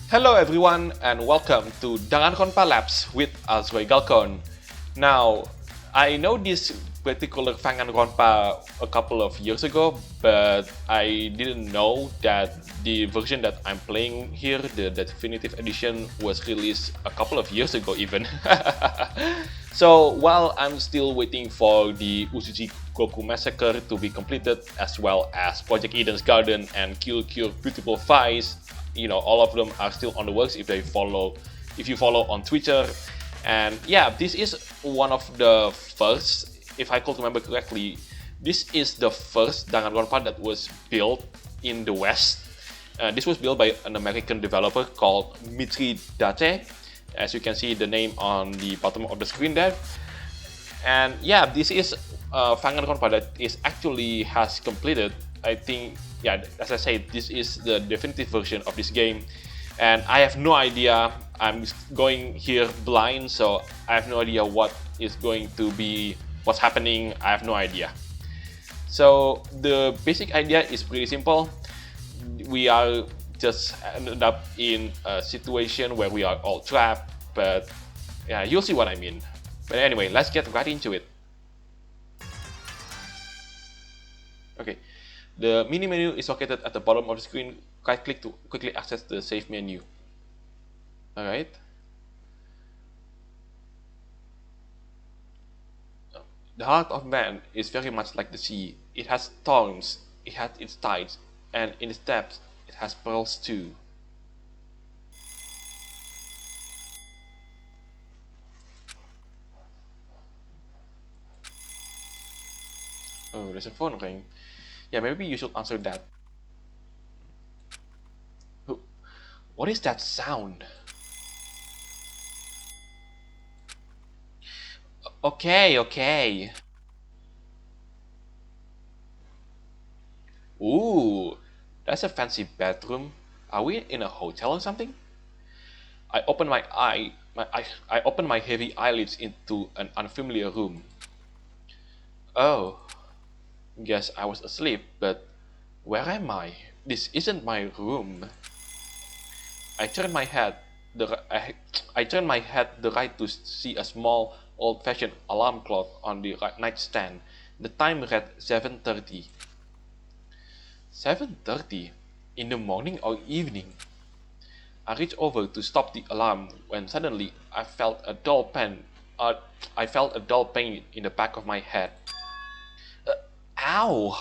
Hello everyone and welcome to Danganronpalapse with Uzujigoku. Now, I know this particular Fanganronpa a couple of years ago, but I didn't know that the version that I'm playing here, the definitive edition, was released a couple of years ago even. So while I'm still waiting for the Uzujigoku Massacre to be completed, as well as Project Eden's Garden and Kill Cure Beautiful Vice, all of them are still on the works if you follow on Twitter. And yeah, this is one of the first, if I could remember correctly, this is the first Danganronpa that was built in the West. This was built by an American developer called Mitri Date, as you can see the name on the bottom of the screen there. And yeah, this is Fanganronpa that has completed. I think, yeah, as I said, this is the definitive version of this game, and I have no idea. I'm going here blind, so I have no idea what is going to be, what's happening. I have no idea. So the basic idea is pretty simple. We are just ended up in a situation where we are all trapped, but yeah, you'll see what I mean. But anyway, let's get right into it. Okay, the mini menu is located at the bottom of the screen. Right click to quickly access the save menu. Alright. The heart of man is very much like the sea. It has storms, it has its tides, and in its depths it has pearls too. Oh, there's a phone ring. Yeah, maybe you should answer that. What is that sound? Okay. Ooh, that's a fancy bedroom. Are we in a hotel or something? I open I open my heavy eyelids into an unfamiliar room. Oh, guess I was asleep, but where am I? This isn't my room. I turn my head the right to see a small, old-fashioned alarm clock on the nightstand. The time read 7:30. 7:30? In the morning or evening? I reached over to stop the alarm when suddenly I felt a dull pain in the back of my head. Ow!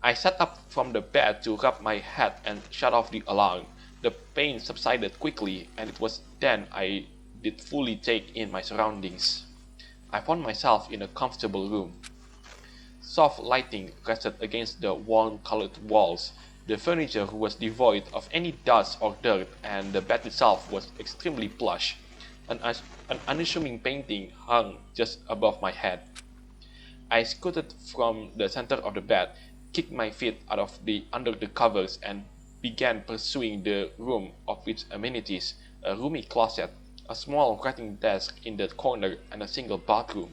I sat up from the bed to rub my head and shut off the alarm. The pain subsided quickly, and it was then I did fully take in my surroundings. I found myself in a comfortable room. Soft lighting rested against the warm-colored walls. The furniture was devoid of any dust or dirt, and the bed itself was extremely plush. An unassuming painting hung just above my head. I scooted from the center of the bed, kicked my feet out of under the covers, and began pursuing the room of its amenities: a roomy closet, a small writing desk in the corner, and a single bathroom.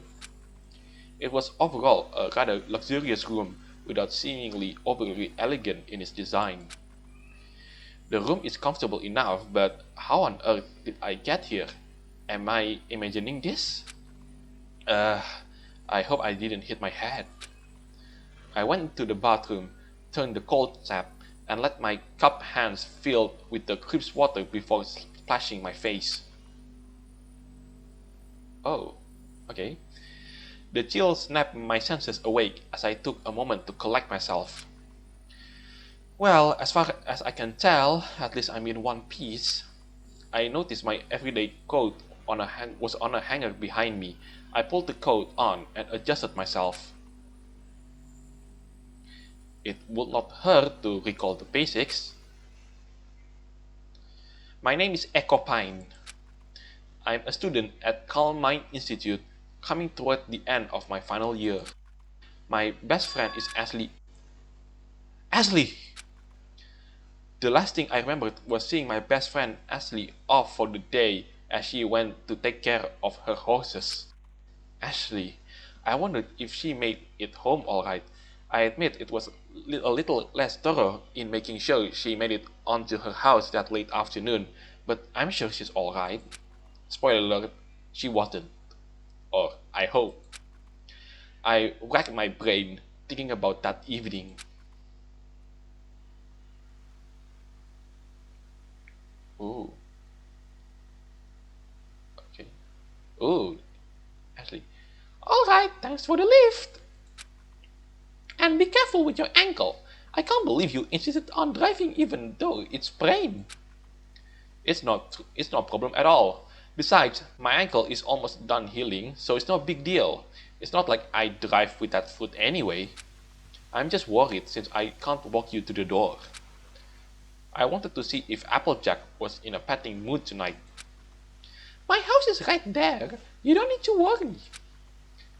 It was overall a rather luxurious room, without seemingly overly elegant in its design. The room is comfortable enough, but how on earth did I get here? Am I imagining this? I hope I didn't hit my head. I went into the bathroom, turned the cold tap, and let my cupped hands fill with the crisp water before splashing my face. Oh, okay. The chill snapped my senses awake as I took a moment to collect myself. Well, as far as I can tell, at least I'm in one piece. I noticed my everyday coat was on a hanger behind me. I pulled the coat on and adjusted myself. It would not hurt to recall the basics. My name is Echo Pine. I'm a student at Calm Mind Institute, coming toward the end of my final year. My best friend is Ashley. Ashley! The last thing I remembered was seeing my best friend Ashley off for the day as she went to take care of her horses. Ashley. I wondered if she made it home alright. I admit it was a little less thorough in making sure she made it onto her house that late afternoon, but I'm sure she's alright. Spoiler alert, she wasn't. Or I hope. I racked my brain thinking about that evening. Ooh, okay. Ooh, Ashley. Alright, thanks for the lift. And be careful with your ankle. I can't believe you insisted on driving even though it's sprained. It's no problem at all. Besides, my ankle is almost done healing, so it's no big deal. It's not like I drive with that foot anyway. I'm just worried since I can't walk you to the door. I wanted to see if Applejack was in a petting mood tonight. My house is right there. You don't need to worry.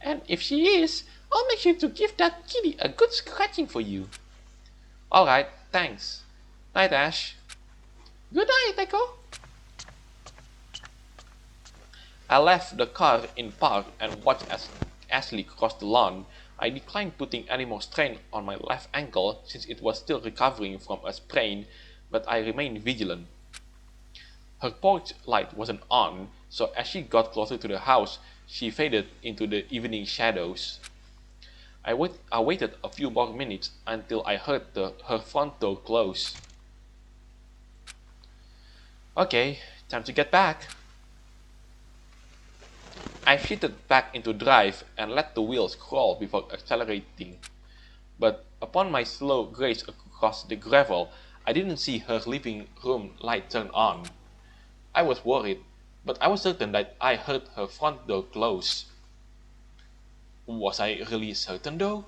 And if she is, I'll make sure to give that kitty a good scratching for you. Alright, thanks. Night, Ash. Good night, Echo. I left the car in park and watched as Ashley crossed the lawn. I declined putting any more strain on my left ankle since it was still recovering from a sprain, but I remained vigilant. Her porch light wasn't on, so as she got closer to the house, she faded into the evening shadows. I waited a few more minutes until I heard her front door close. Okay, time to get back. I shifted back into drive and let the wheels crawl before accelerating. But upon my slow graze across the gravel, I didn't see her living room light turn on. I was worried, but I was certain that I heard her front door close. Was I really certain though?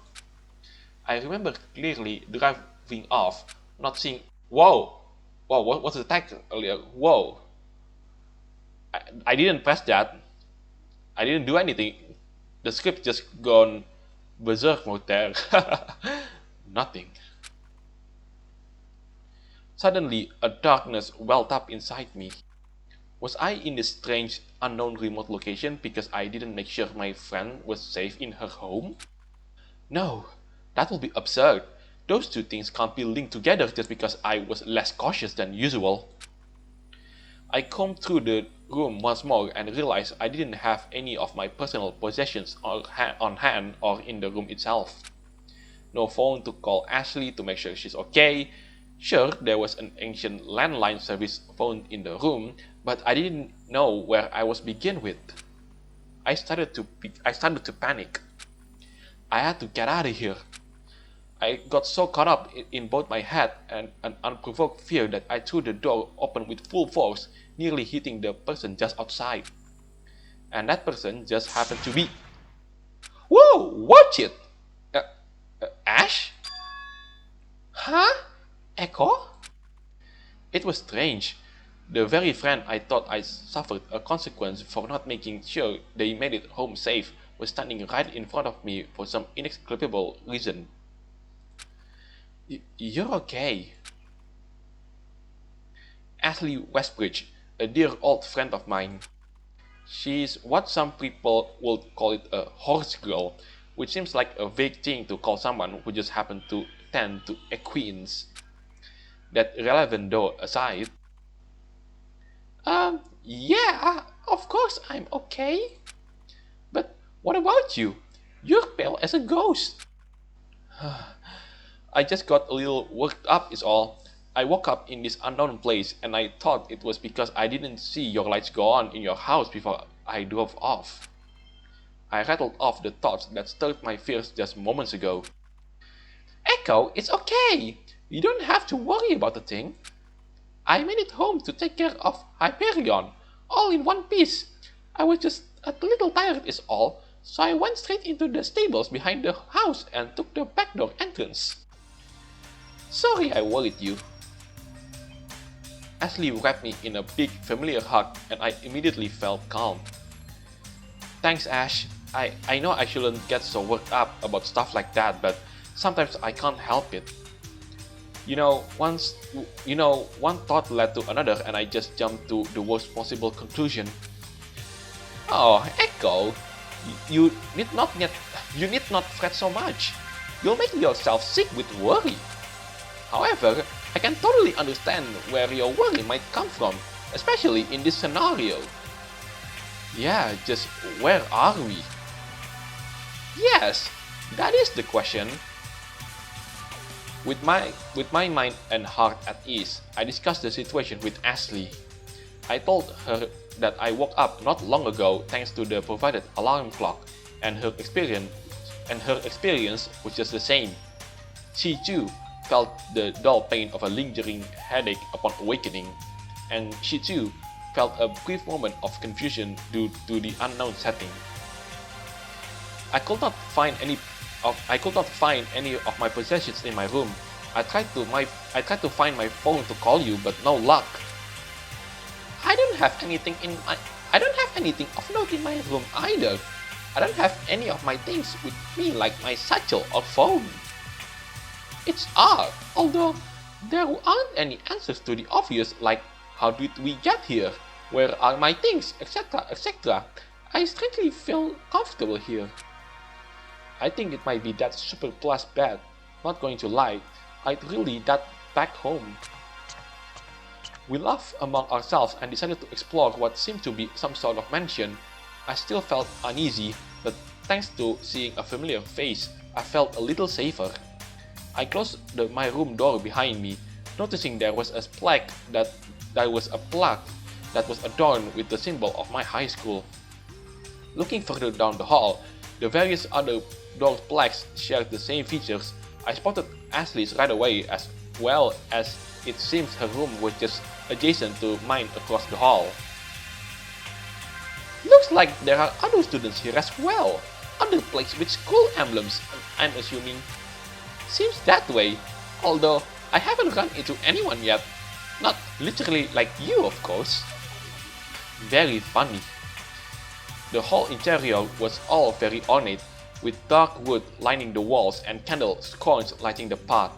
I remember clearly driving off, not seeing. Whoa! Whoa, what was the tag earlier? Whoa! I didn't press that. I didn't do anything. The script just gone berserk mode there. Nothing. Suddenly, a darkness welled up inside me. Was I in this strange, unknown remote location because I didn't make sure my friend was safe in her home? No, that would be absurd. Those two things can't be linked together just because I was less cautious than usual. I combed through the room once more and realized I didn't have any of my personal possessions on hand or in the room itself. No phone to call Ashley to make sure she's okay. Sure, there was an ancient landline service phone in the room, but I didn't know where I was begin with. I started to panic. I had to get out of here. I got so caught up in both my head and an unprovoked fear that I threw the door open with full force, nearly hitting the person just outside. And that person just happened to be... Whoa! Watch it! Ash? Huh? Echo? It was strange. The very friend I thought I suffered a consequence for not making sure they made it home safe was standing right in front of me for some inexplicable reason. You're okay. Ashley Westbridge, a dear old friend of mine. She's what some people would call it a horse girl, which seems like a vague thing to call someone who just happened to tend to equines. That irrelevant though aside. Yeah, of course I'm okay. But what about you? You're pale as a ghost. I just got a little worked up is all. I woke up in this unknown place and I thought it was because I didn't see your lights go on in your house before I drove off. I rattled off the thoughts that stirred my fears just moments ago. Echo, it's okay. You don't have to worry about the thing. I made it home to take care of Hyperion, all in one piece. I was just a little tired is all, so I went straight into the stables behind the house and took the back door entrance. Sorry I worried you. Ashley wrapped me in a big familiar hug and I immediately felt calm. Thanks Ash. I know I shouldn't get so worked up about stuff like that, but sometimes I can't help it. One thought led to another and I just jumped to the worst possible conclusion. Oh, Echo, you need not fret so much. you'll make yourself sick with worry. However, I can totally understand where your worry might come from, especially in this scenario. Yeah, just where are we? Yes, that is the question. With my mind and heart at ease, I discussed the situation with Ashley. I told her that I woke up not long ago thanks to the provided alarm clock, and her experience was just the same. She too felt the dull pain of a lingering headache upon awakening, and she too felt a brief moment of confusion due to the unknown setting. I could not find any of my possessions in my room. I tried to find my phone to call you, but no luck. I don't have anything of note in my room either. I don't have any of my things with me like my satchel or phone. It's odd, although there aren't any answers to the obvious like how did we get here, where are my things, etc, etc. I strangely feel comfortable here. I think it might be that super plus bad. Not going to lie, I'd really that back home. We laughed among ourselves and decided to explore what seemed to be some sort of mansion. I still felt uneasy, but thanks to seeing a familiar face, I felt a little safer. I closed my room door behind me, noticing there was a plaque that was adorned with the symbol of my high school. Looking further down the hall, the various other door plaques shared the same features. I spotted Ashley's right away, as well as it seems her room was just adjacent to mine across the hall. Looks like there are other students here as well. Other plaques with school emblems, I'm assuming. Seems that way, although I haven't run into anyone yet. Not literally like you, of course. Very funny. The whole interior was all very ornate, with dark wood lining the walls and candle sconces lighting the path.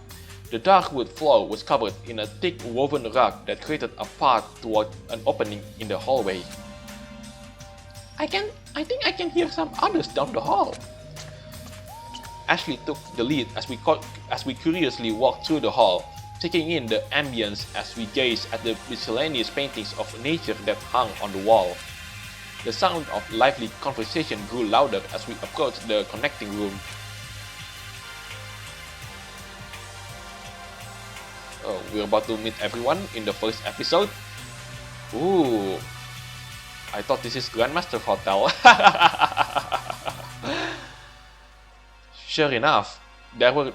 The dark wood floor was covered in a thick woven rug that created a path toward an opening in the hallway. I think I can hear some others down the hall. Ashley took the lead as we curiously walked through the hall, taking in the ambience as we gazed at the miscellaneous paintings of nature that hung on the wall. The sound of lively conversation grew louder as we approached the connecting room. Oh, we're about to meet everyone in the first episode. Ooh, I thought this is Grandmaster Hotel. Sure enough, there were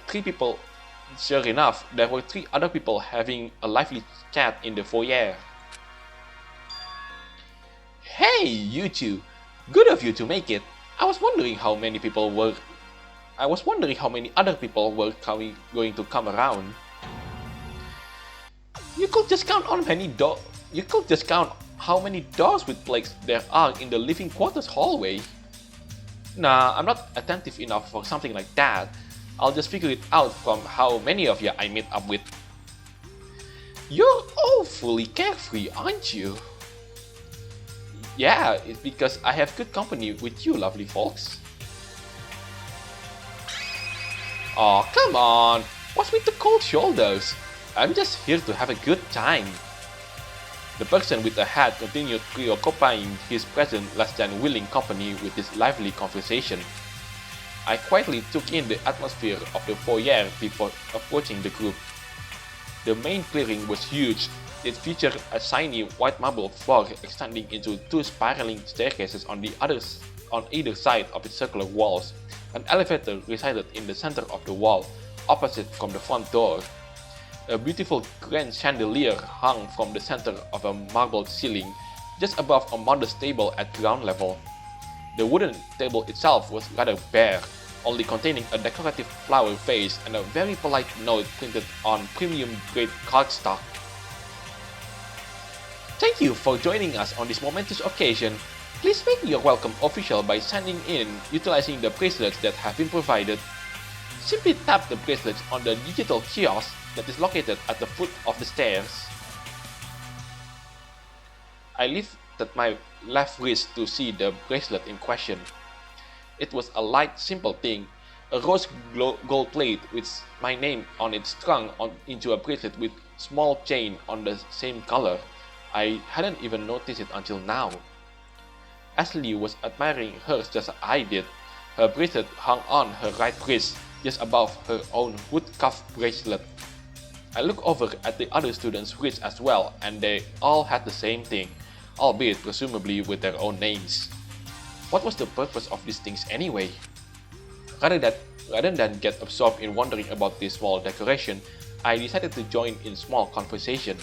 three other people having a lively chat in the foyer. Hey, you two! Good of you to make it. I was wondering how many other people were going to come around. You could just count how many doors with plaques there are in the living quarters hallway. Nah, I'm not attentive enough for something like that. I'll just figure it out from how many of you I meet up with. You're awfully carefree, aren't you? Yeah, it's because I have good company with you lovely folks. Oh, come on! What's with the cold shoulders? I'm just here to have a good time. The person with the hat continued preoccupying his present less than willing company with this lively conversation. I quietly took in the atmosphere of the foyer before approaching the group. The main clearing was huge. It featured a shiny white marble floor extending into two spiraling staircases on either side of its circular walls. An elevator resided in the center of the wall, opposite from the front door. A beautiful grand chandelier hung from the center of a marble ceiling, just above a modest table at ground level. The wooden table itself was rather bare, only containing a decorative flower vase and a very polite note printed on premium-grade cardstock. Thank you for joining us on this momentous occasion. Please make your welcome official by signing in utilizing the bracelets that have been provided. Simply tap the bracelets on the digital kiosk that is located at the foot of the stairs. I lifted my left wrist to see the bracelet in question. It was a light, simple thing, A rose gold plate with my name on it strung into a bracelet with small chain on the same color. I hadn't even noticed it until now. Ashley was admiring hers just as I did. Her bracelet hung on her right wrist, just above her own wood cuff bracelet. I looked over at the other students' wrists as well, and they all had the same thing, albeit presumably with their own names. What was the purpose of these things anyway? Rather than get absorbed in wondering about this small decoration, I decided to join in small conversation.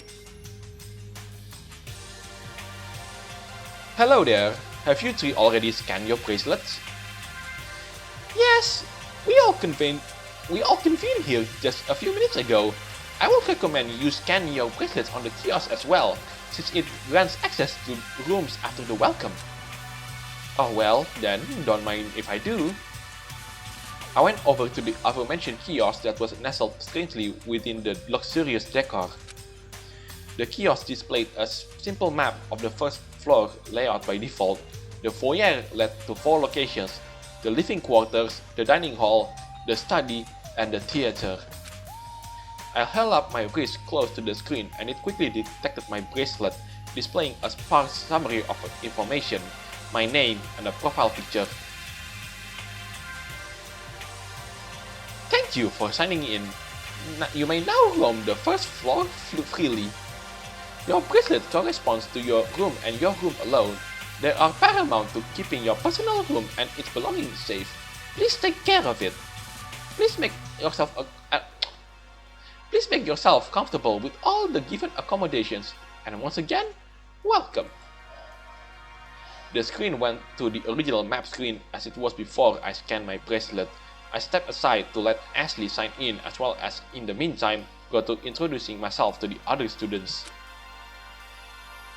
Hello there, have you three already scanned your bracelets? Yes, we all convened here just a few minutes ago. I would recommend you scan your bracelets on the kiosk as well, since it grants access to rooms after the welcome. Oh well, then don't mind if I do. I went over to the aforementioned kiosk that was nestled strangely within the luxurious decor. The kiosk displayed a simple map of the first floor layout by default. The foyer led to 4 locations: the living quarters, the dining hall, the study, and the theater. I held up my wrist close to the screen and it quickly detected my bracelet, displaying a sparse summary of information, my name, and a profile picture. Thank you for signing in. You may now roam the first floor freely. Your bracelet corresponds to your room and your room alone. They are paramount to keeping your personal room and its belongings safe. Please take care of it. Please make yourself comfortable with all the given accommodations, and once again, welcome. The screen went to the original map screen as it was before I scanned my bracelet. I stepped aside to let Ashley sign in, as well as in the meantime go to introducing myself to the other students.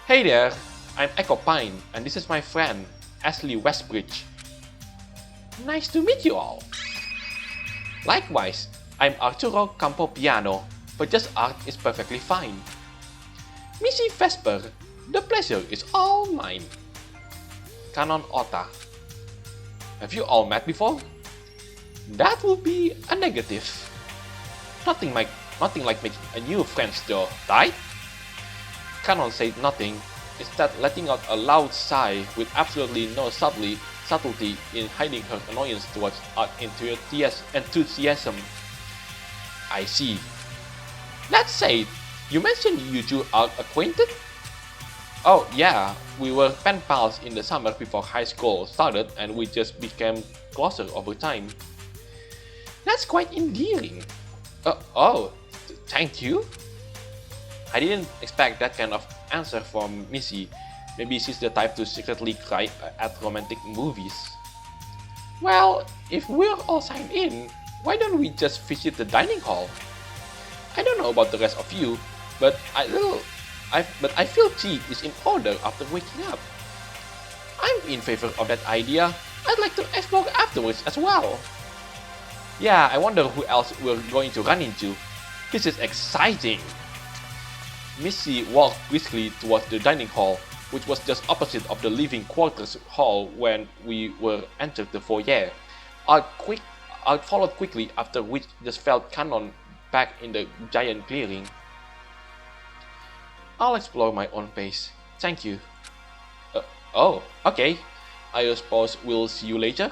Hey there, I'm Echo Pine, and this is my friend, Ashley Westbridge. Nice to meet you all. Likewise, I'm Arturo Campopiano, but just art is perfectly fine. Missy Vesper, the pleasure is all mine. Canon Ota. Have you all met before? That would be a negative. Nothing like making a new friends though, right? Canon said nothing, instead letting out a loud sigh with absolutely no subtlety in hiding her annoyance towards art enthusiasm. I see. That said, you mentioned you two are acquainted? Oh yeah, we were pen pals in the summer before high school started and we just became closer over time. That's quite endearing. Thank you? I didn't expect that kind of answer from Missy. Maybe she's the type to secretly cry at romantic movies. Well, if we're all signed in, why don't we just visit the dining hall? I don't know about the rest of you, but I feel tea is in order after waking up. I'm in favor of that idea. I'd like to explore afterwards as well. Yeah, I wonder who else we're going to run into. This is exciting. Missy walked briskly towards the dining hall, which was just opposite of the living quarters hall when we were entered the foyer. I followed quickly, after which just felt Canon back in the giant clearing. I'll explore my own pace. Thank you. Oh, okay. I suppose we'll see you later?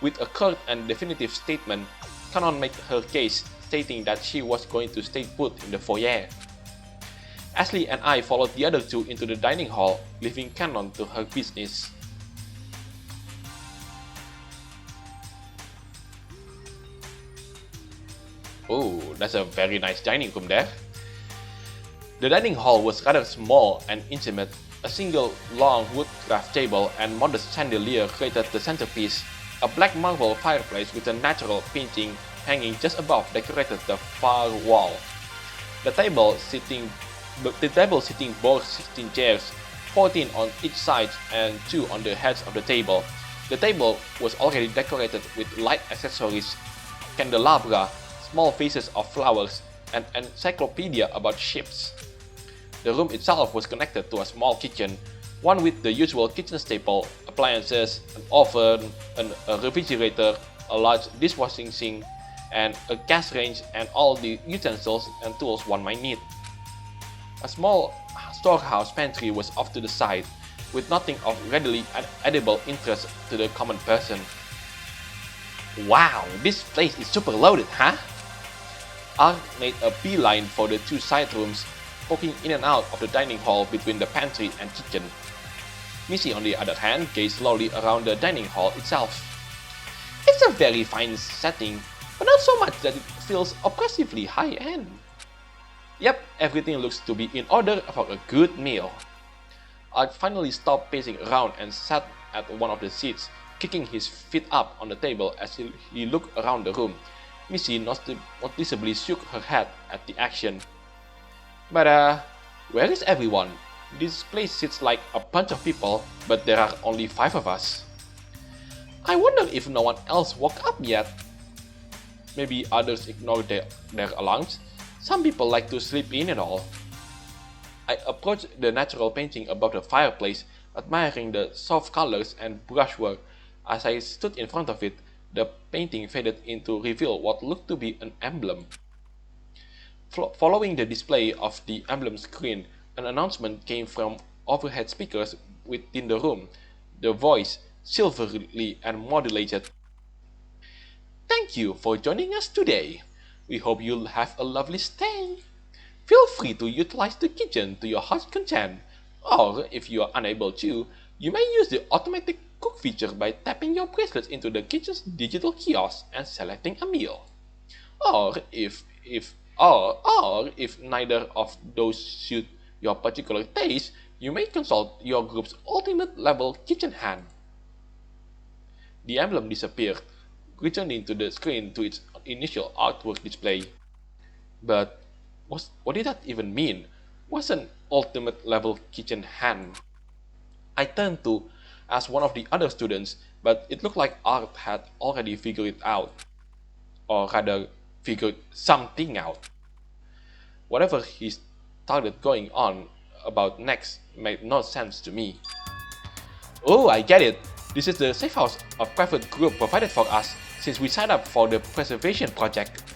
With a curt and definitive statement, Canon made her case, stating that she was going to stay put in the foyer. Ashley and I followed the other two into the dining hall, leaving Canon to her business. Oh, that's a very nice dining room there. The dining hall was rather small and intimate. A single long woodcraft table and modest chandelier created the centerpiece. A black marble fireplace with a natural painting hanging just above decorated the far wall. The table sitting bore 16 chairs, 14 on each side and 2 on the heads of the table. The table was already decorated with light accessories, candelabra, small vases of flowers, and an encyclopedia about ships. The room itself was connected to a small kitchen, One with the usual kitchen staple, appliances, an oven, a refrigerator, a large dishwashing sink, and a gas range, and all the utensils and tools one might need. A small storehouse pantry was off to the side, with nothing of readily edible interest to the common person. Wow, this place is super loaded, huh? Ark made a beeline for the two side rooms, poking in and out of the dining hall between the pantry and kitchen. Missy, on the other hand, gazed slowly around the dining hall itself. It's a very fine setting, but not so much that it feels oppressively high-end. Yep, everything looks to be in order for a good meal. Ark finally stopped pacing around and sat at one of the seats, kicking his feet up on the table as he looked around the room. Missy noticeably shook her head at the action. But where is everyone? This place sits like a bunch of people, but there are only 5 of us. I wonder if no one else woke up yet. Maybe others ignored their alarms. Some people like to sleep in and all. I approached the natural painting above the fireplace, admiring the soft colors and brushwork. As I stood in front of it, the painting faded in to reveal what looked to be an emblem. Following the display of the emblem screen, an announcement came from overhead speakers within the room. The voice, silvery and modulated. Thank you for joining us today. We hope you'll have a lovely stay. Feel free to utilize the kitchen to your heart's content, or if you are unable to, you may use the automatic cook feature by tapping your bracelets into the kitchen's digital kiosk and selecting a meal. Or if neither of those suit your particular taste, you may consult your group's ultimate level kitchen hand. The emblem disappeared, returning to the screen to its initial artwork display. But what did that even mean? What's an ultimate level kitchen hand? I turned to ask one of the other students, but it looked like Art had already figured it out. Or rather, figured something out. Whatever he started going on about next made no sense to me. Oh, I get it. This is the safe house a private group provided for us since we signed up for the preservation project.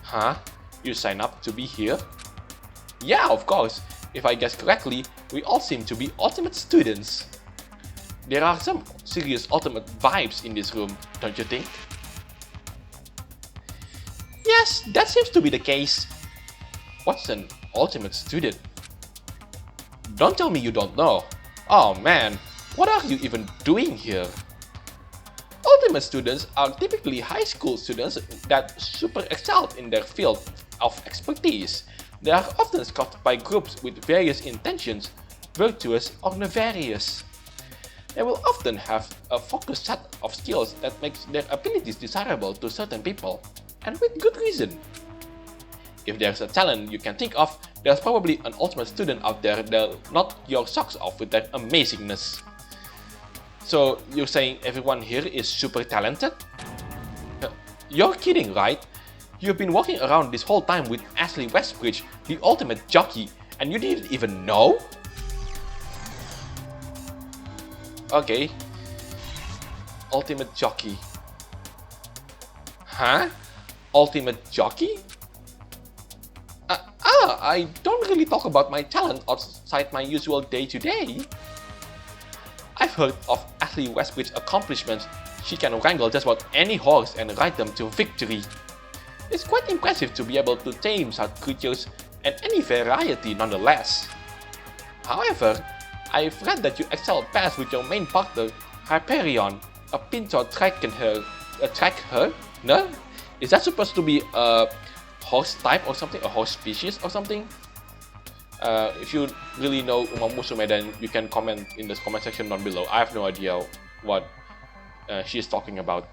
Huh? You signed up to be here? Yeah, of course. If I guess correctly, we all seem to be ultimate students. There are some serious ultimate vibes in this room, don't you think? Yes, that seems to be the case. What's an ultimate student? Don't tell me you don't know. Oh man, what are you even doing here? Ultimate students are typically high school students that super excel in their field of expertise. They are often scouted by groups with various intentions, virtuous or nefarious. They will often have a focused set of skills that makes their abilities desirable to certain people, and with good reason. If there's a talent you can think of, there's probably an ultimate student out there that'll knock your socks off with their amazingness. So you're saying everyone here is super talented? You're kidding, right? You've been walking around this whole time with Ashley Westbridge, the ultimate jockey, and you didn't even know? Okay. Ultimate jockey. Huh? Ultimate jockey? I don't really talk about my talent outside my usual day-to-day. I've heard of Ashley Westbridge's accomplishments. She can wrangle just about any horse and ride them to victory. It's quite impressive to be able to tame such creatures and any variety nonetheless. However, I've read that you excel best with your main partner, Hyperion, a pincer tracker. No? Is that supposed to be a horse type or something? A horse species or something? If you really know Uma Musume, then you can comment in the comment section down below. I have no idea what she is talking about.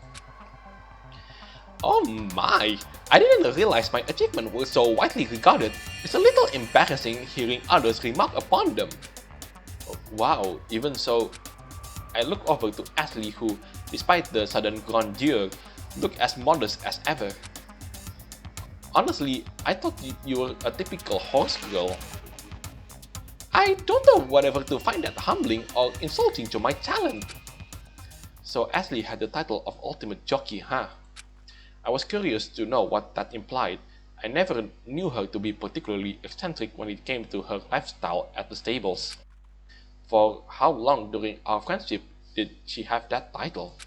Oh my! I didn't realize my achievement was so widely regarded. It's a little embarrassing hearing others remark upon them. Wow, even so, I look over to Ashley who, despite the sudden grandeur, looked as modest as ever. Honestly, I thought you were a typical horse girl. I don't know whatever to find that humbling or insulting to my talent. So Ashley had the title of Ultimate Jockey, huh? I was curious to know what that implied. I never knew her to be particularly eccentric when it came to her lifestyle at the stables. For how long during our friendship did she have that title?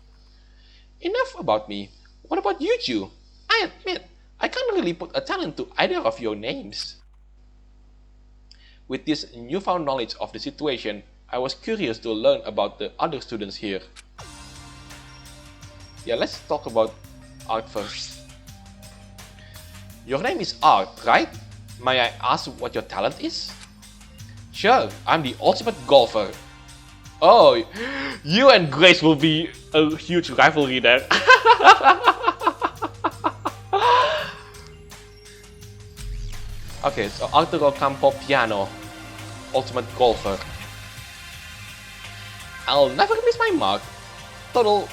Enough about me. What about you two? I admit, I can't really put a talent to either of your names. With this newfound knowledge of the situation, I was curious to learn about the other students here. Yeah, let's talk about Art first. Your name is Art, right? May I ask what your talent is? Sure, I'm the ultimate golfer. Oh, you and Grace will be a huge rivalry there. Okay, so Arturo Campo Piano, ultimate golfer. I'll never miss my mark. Total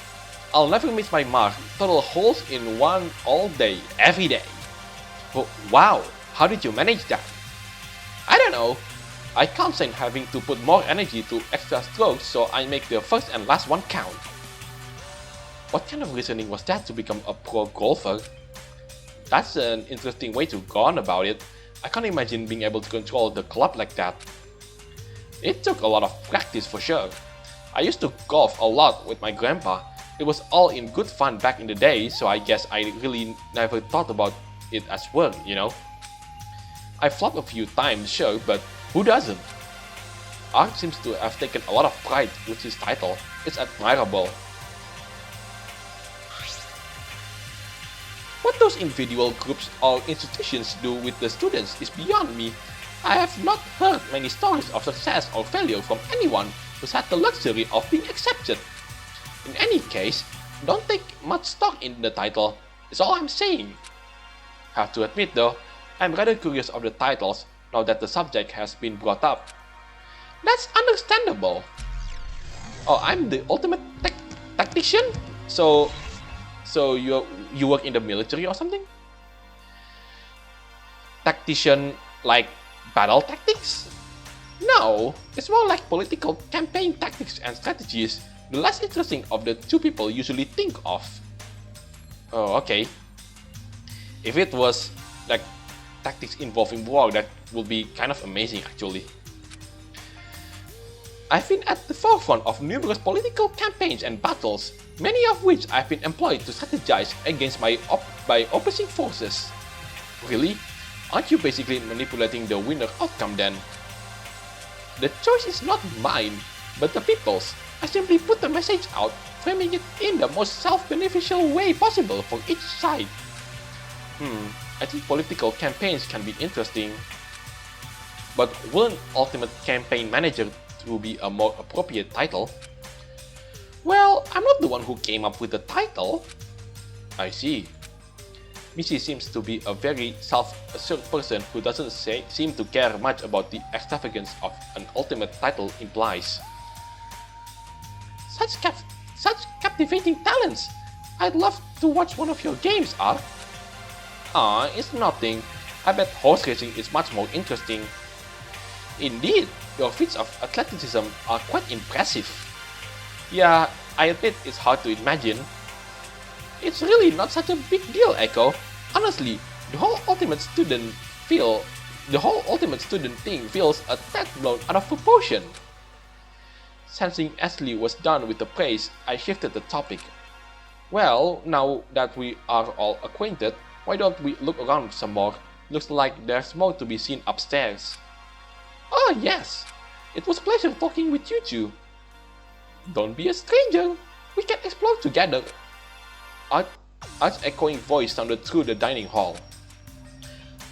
holes in one all day, every day. Oh, wow, how did you manage that? I don't know. I can't stand having to put more energy to extra strokes, so I make the first and last one count. What kind of reasoning was that to become a pro golfer? That's an interesting way to go on about it. I can't imagine being able to control the club like that. It took a lot of practice for sure. I used to golf a lot with my grandpa. It was all in good fun back in the day, so I guess I really never thought about it as work, you know? I flopped a few times, sure, but who doesn't? Art seems to have taken a lot of pride with his title. It's admirable. What those individual groups or institutions do with the students is beyond me. I have not heard many stories of success or failure from anyone who's had the luxury of being accepted. In any case, don't take much stock in the title, is all I'm saying. Have to admit though, I'm rather curious of the titles now that the subject has been brought up. That's understandable. Oh, I'm the ultimate tactician? So you work in the military or something? Tactician like battle tactics? No, it's more like political campaign tactics and strategies, the less interesting of the two people usually think of. Oh, okay. If it was like tactics involving war, that would be kind of amazing actually. I've been at the forefront of numerous political campaigns and battles, many of which I've been employed to strategize against by opposing forces. Really? Aren't you basically manipulating the winner outcome then? The choice is not mine, but the people's. I simply put the message out, framing it in the most self-beneficial way possible for each side. I think political campaigns can be interesting. But wouldn't Ultimate Campaign Manager to be a more appropriate title? Well, I'm not the one who came up with the title. I see. Missy seems to be a very self-assured person who doesn't seem to care much about the extravagance of an ultimate title implies. Such captivating talents! I'd love to watch one of your games, Art. Ah, it's nothing. I bet horse racing is much more interesting. Indeed, your feats of athleticism are quite impressive. Yeah, I admit it's hard to imagine. It's really not such a big deal, Echo. Honestly, the whole ultimate student thing feels a tad blown out of proportion. Sensing Ashley was done with the praise, I shifted the topic. Well, now that we are all acquainted, why don't we look around some more? Looks like there's more to be seen upstairs. Oh yes, it was a pleasure talking with you two. Don't be a stranger, we can explore together. Art's echoing voice sounded through the dining hall.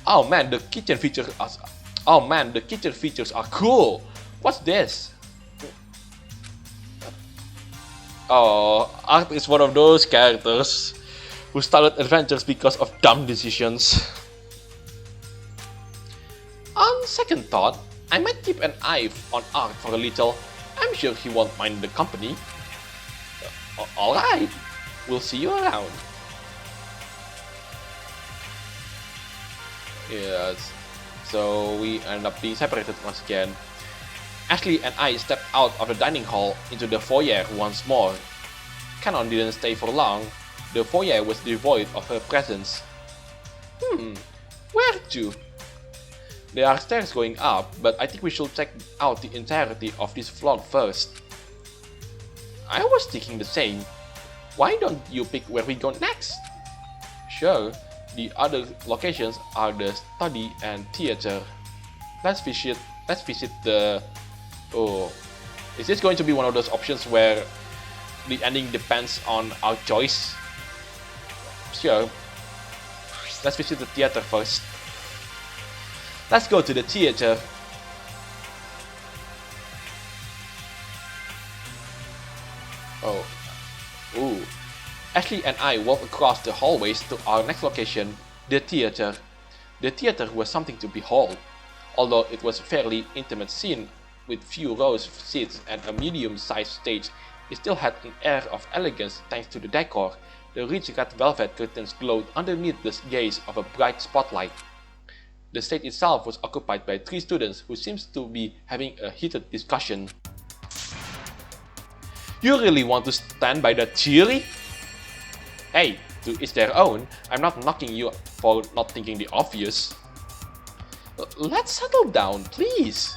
Oh man, the kitchen features are cool. What's this? Oh, Art is one of those characters who started adventures because of dumb decisions. On second thought, I might keep an eye on Art for a little. I'm sure he won't mind the company. Alright, we'll see you around. Yes, so we end up being separated once again. Ashley and I stepped out of the dining hall into the foyer once more. Canon didn't stay for long. The foyer was devoid of her presence. Where to? There are stairs going up, but I think we should check out the entirety of this floor first. I was thinking the same. Why don't you pick where we go next? Sure, the other locations are the study and theater. Let's visit the... Oh, is this going to be one of those options where the ending depends on our choice? Sure. Let's visit the theater first. Let's go to the theater. Oh. Ooh. Ashley and I walked across the hallways to our next location, the theater. The theater was something to behold. Although it was a fairly intimate scene with few rows of seats and a medium-sized stage, it still had an air of elegance thanks to the decor. The rich red velvet curtains glowed underneath the gaze of a bright spotlight. The stage itself was occupied by 3 students who seemed to be having a heated discussion. You really want to stand by that theory? Hey, to each their own. I'm not knocking you for not thinking the obvious. Let's settle down, please.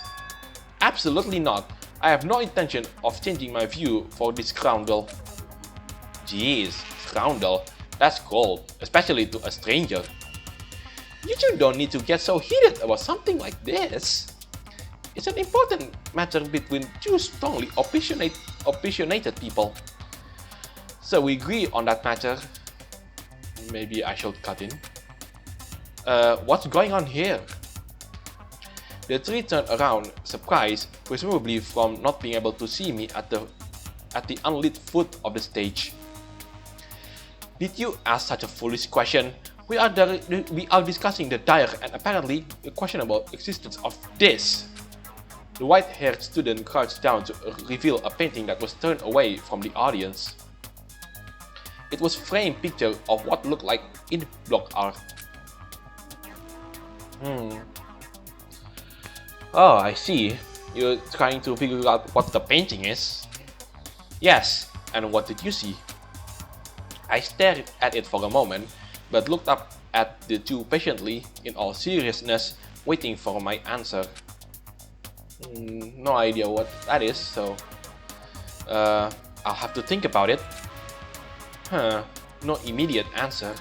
Absolutely not. I have no intention of changing my view for this scoundrel. Jeez, scoundrel. That's cold, especially to a stranger. You two don't need to get so heated about something like this. It's an important matter between 2 strongly opinionated people. So we agree on that matter. Maybe I should cut in. What's going on here? The 3 turned around, surprised, presumably from not being able to see me at the unlit foot of the stage. Did you ask such a foolish question? We are discussing the dire and apparently questionable existence of this. The white-haired student crouched down to reveal a painting that was turned away from the audience. It was a framed picture of what looked like indie block art. Oh, I see. You're trying to figure out what the painting is. Yes, and what did you see? I stared at it for a moment, but looked up at the 2 patiently, in all seriousness, waiting for my answer. No idea what that is, so I'll have to think about it. No immediate answer.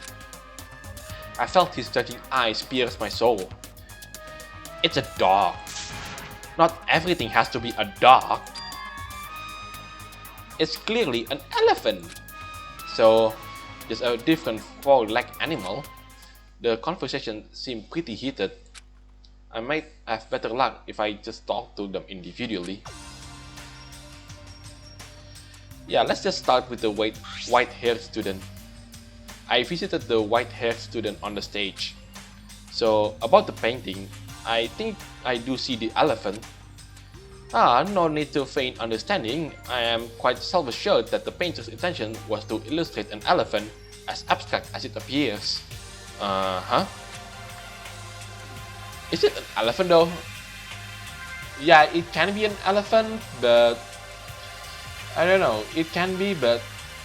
I felt his judging eyes pierce my soul. It's a dog. Not everything has to be a dog. It's clearly an elephant. So, just a different 4-legged animal. The conversation seemed pretty heated. I might have better luck if I just talk to them individually. Yeah, let's just start with the white-haired student. I visited the white-haired student on the stage. So, about the painting, I think I do see the elephant. No need to feign understanding. I am quite self-assured that the painter's intention was to illustrate an elephant as abstract as it appears. Is it an elephant though? Yeah, it can be an elephant, but I don't know. It can be, but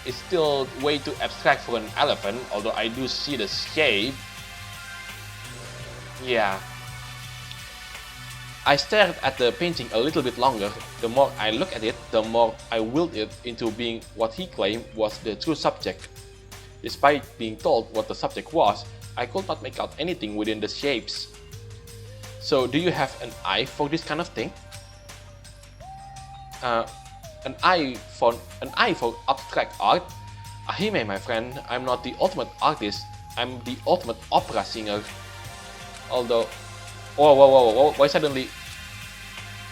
it's still way too abstract for an elephant, although I do see the shape. Yeah. I stared at the painting a little bit longer. The more I looked at it, the more I willed it into being what he claimed was the true subject. Despite being told what the subject was, I could not make out anything within the shapes. So, do you have an eye for this kind of thing? An eye for abstract art? Ahime, my friend, I'm not the ultimate artist. I'm the ultimate opera singer. Although, whoa, why suddenly?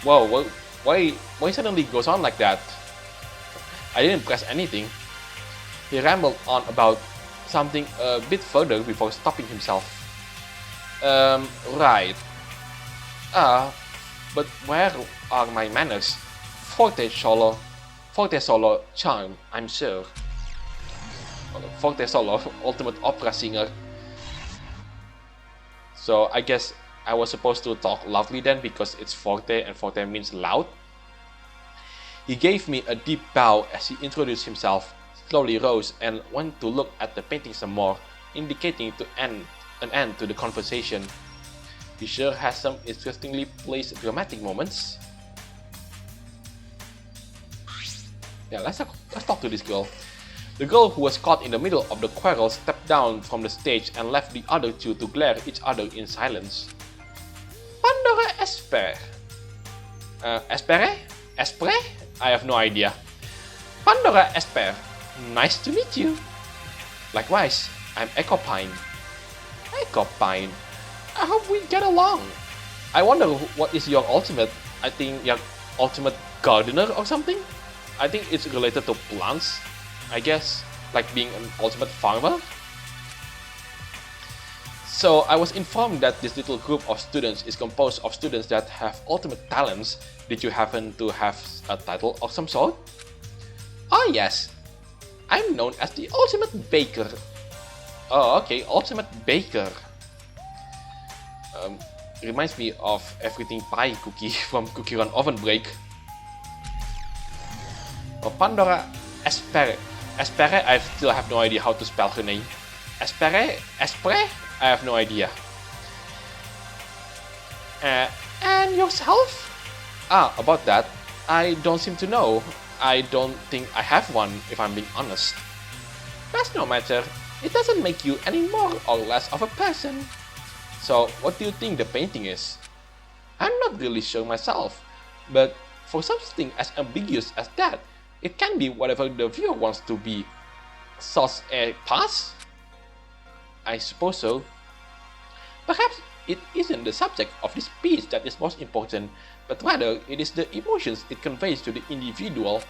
Whoa, why suddenly goes on like that? I didn't press anything. He rambled on about something a bit further before stopping himself. Right. But where are my manners? Forte solo charm, I'm sure. Forte solo, ultimate opera singer. So I guess I was supposed to talk loudly then because it's forte and forte means loud. He gave me a deep bow as he introduced himself, slowly rose and went to look at the painting some more, indicating an end to the conversation. He sure has some interestingly placed dramatic moments. Yeah, let's talk to this girl. The girl who was caught in the middle of the quarrel stepped down from the stage and left the other two to glare at each other in silence. Pandora Espere? Espere? Espre? I have no idea. Pandora Espere, nice to meet you. Likewise, I'm Ecopine. Ecopine? I hope we get along. I wonder what is your ultimate, I think your ultimate gardener or something? I think it's related to plants, I guess, like being an ultimate farmer. So I was informed that this little group of students is composed of students that have ultimate talents. Did you happen to have a title of some sort? Oh yes, I'm known as the ultimate baker. Oh okay, ultimate baker. Reminds me of everything pie cookie from Cookie Run Oven Break. Oh, Pandora Espere. Espere, I still have no idea how to spell her name. Espere? Espre? I have no idea. And yourself? Ah, about that, I don't seem to know. I don't think I have one, if I'm being honest. That's no matter. It doesn't make you any more or less of a person. So, what do you think the painting is? I'm not really sure myself, but for something as ambiguous as that, it can be whatever the viewer wants to be. Sauce et passe? I suppose so. Perhaps it isn't the subject of this piece that is most important, but rather it is the emotions it conveys to the individual.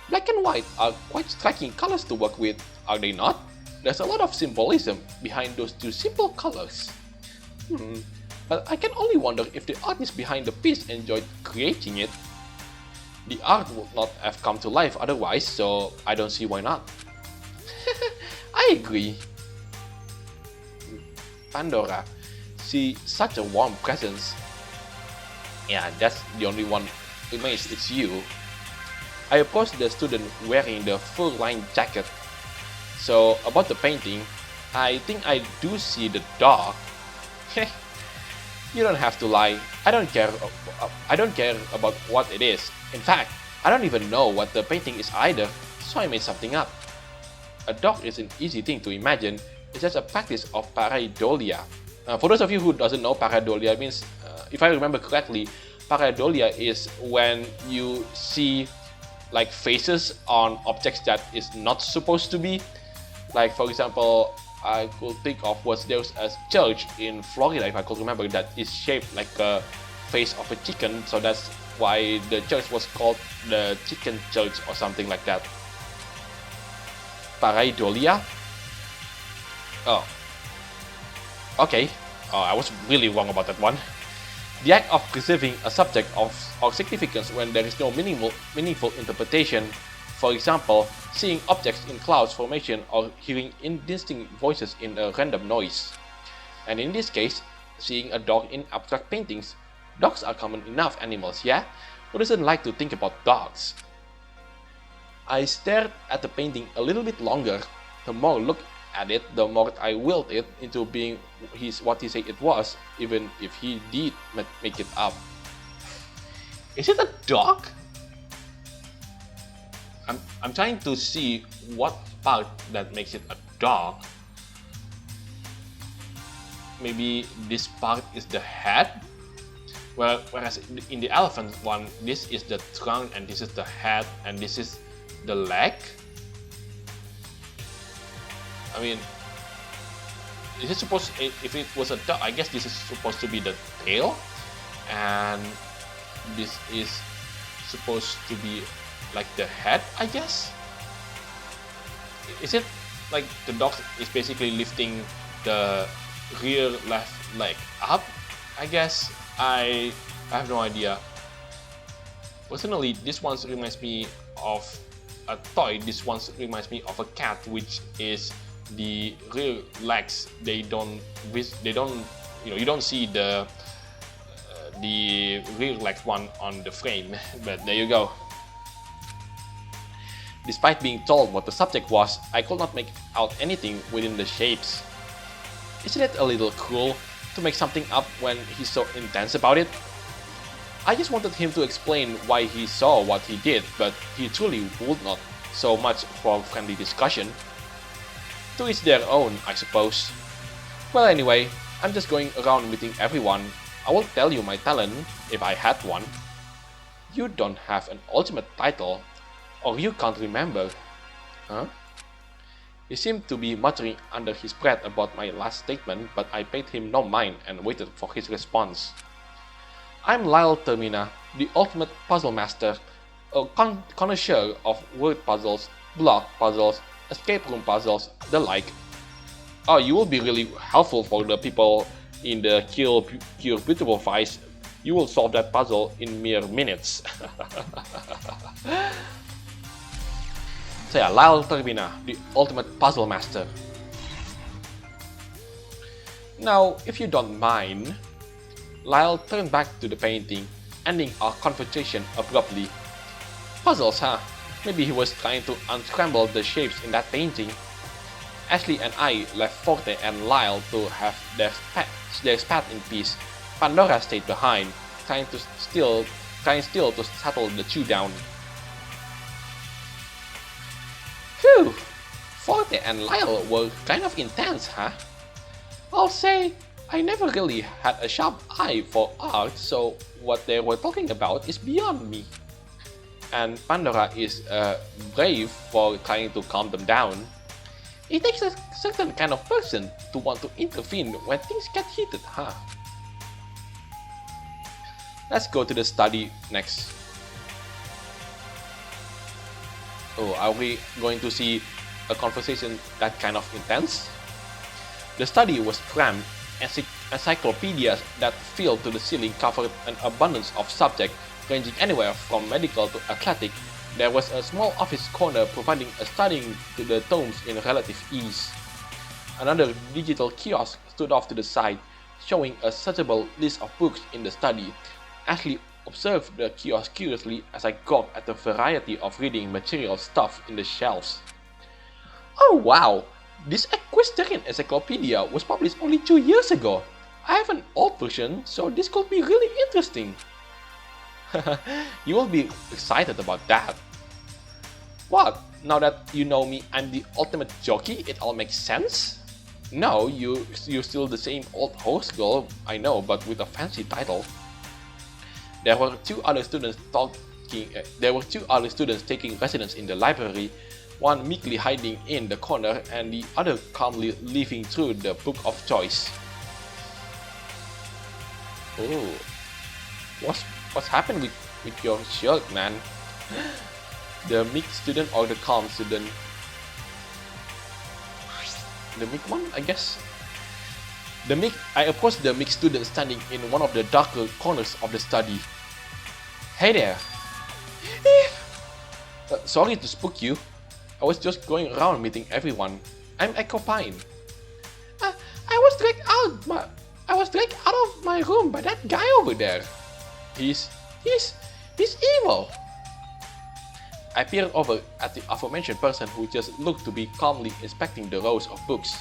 Black and white are quite striking colors to work with, are they not? There's a lot of symbolism behind those two simple colors. But I can only wonder if the artist behind the piece enjoyed creating it. The art would not have come to life otherwise, so I don't see why not. I agree. Pandora, she's such a warm presence. Yeah, that's the only one remains, it's you. I approached the student wearing the fur-lined jacket. So, about the painting, I think I do see the dog. You don't have to lie. I don't care about what it is. In fact, I don't even know what the painting is either, so I made something up. A dog is an easy thing to imagine. It's just a practice of pareidolia. For those of you who doesn't know, pareidolia means, if I remember correctly, pareidolia is when you see like faces on objects that is not supposed to be. Like for example, I could think of there's a church in Florida, if I could remember, that is shaped like a face of a chicken, so that's why the church was called the Chicken Church or something like that. Pareidolia? Oh. Okay. Oh, I was really wrong about that one. The act of preserving a subject of significance when there is no meaningful interpretation. For example, seeing objects in clouds formation or hearing indistinct voices in a random noise. And in this case, seeing a dog in abstract paintings. Dogs are common enough animals, yeah? Who doesn't like to think about dogs? I stared at the painting a little bit longer. The more I looked at it, the more I willed it into being what he said it was, even if he did make it up. Is it a dog? I'm trying to see what part that makes it a dog. Maybe this part is the head? Well, whereas in the elephant one, this is the trunk and this is the head and this is the leg. I mean, is it supposed, if it was a dog, I guess this is supposed to be the tail, and this is supposed to be like the head, I guess. Is it like the dog is basically lifting the rear left leg up? I guess I have no idea. Personally, this one reminds me of a toy. This one reminds me of a cat, which is the rear legs. They don't, you don't see the rear legs one on the frame. But there you go. Despite being told what the subject was, I could not make out anything within the shapes. Isn't it a little cruel to make something up when he's so intense about it? I just wanted him to explain why he saw what he did, but he truly would not. So much for friendly discussion. To each their own, I suppose. Well, anyway, I'm just going around meeting everyone. I will tell you my talent, if I had one. You don't have an ultimate title, or you can't remember. Huh? He seemed to be muttering under his breath about my last statement, but I paid him no mind and waited for his response. I'm Lyle Termina, the ultimate puzzle master, a connoisseur of word puzzles, block puzzles, escape room puzzles, the like. Oh, you will be really helpful for the people in the Cure Beautiful Vice. You will solve that puzzle in mere minutes. Saya Lyle Termina, the ultimate puzzle master. Now, if you don't mind, Lyle turned back to the painting, ending our conversation abruptly. Puzzles, huh? Maybe he was trying to unscramble the shapes in that painting. Ashley and I left Forte and Lyle to have their spat in peace. Pandora stayed behind, trying still to settle the two down. Phew! Forte and Lyle were kind of intense, huh? I'll say, I never really had a sharp eye for art, so what they were talking about is beyond me. And Pandora is brave for trying to calm them down. It takes a certain kind of person to want to intervene when things get heated, huh? Let's go to the study next. Oh, are we going to see a conversation that kind of intense? The study was crammed. Encyclopedias that filled to the ceiling covered an abundance of subjects ranging anywhere from medical to athletic. There was a small office corner providing a studying to the tomes in relative ease. Another digital kiosk stood off to the side, showing a searchable list of books in the study. Ashley observed the kiosk curiously as I gawked at the variety of reading material stuff in the shelves. Oh wow! This equestrian encyclopedia was published only 2 years ago. I have an old version, so this could be really interesting. You will be excited about that. What? Now that you know me, I'm the ultimate jockey, it all makes sense? No, you're still the same old horse girl, I know, but with a fancy title. There were two other students taking residence in the library, one meekly hiding in the corner and the other calmly leafing through the book of choice. Oh, what's happened with your shirt, man? The meek student or the calm student? The meek one, I guess. I approached the meek student standing in one of the darker corners of the study. Hey there. Sorry to spook you. I was just going around meeting everyone. I'm Echo Pine. I was dragged out of my room by that guy over there. He's evil. I peered over at the aforementioned person who just looked to be calmly inspecting the rows of books.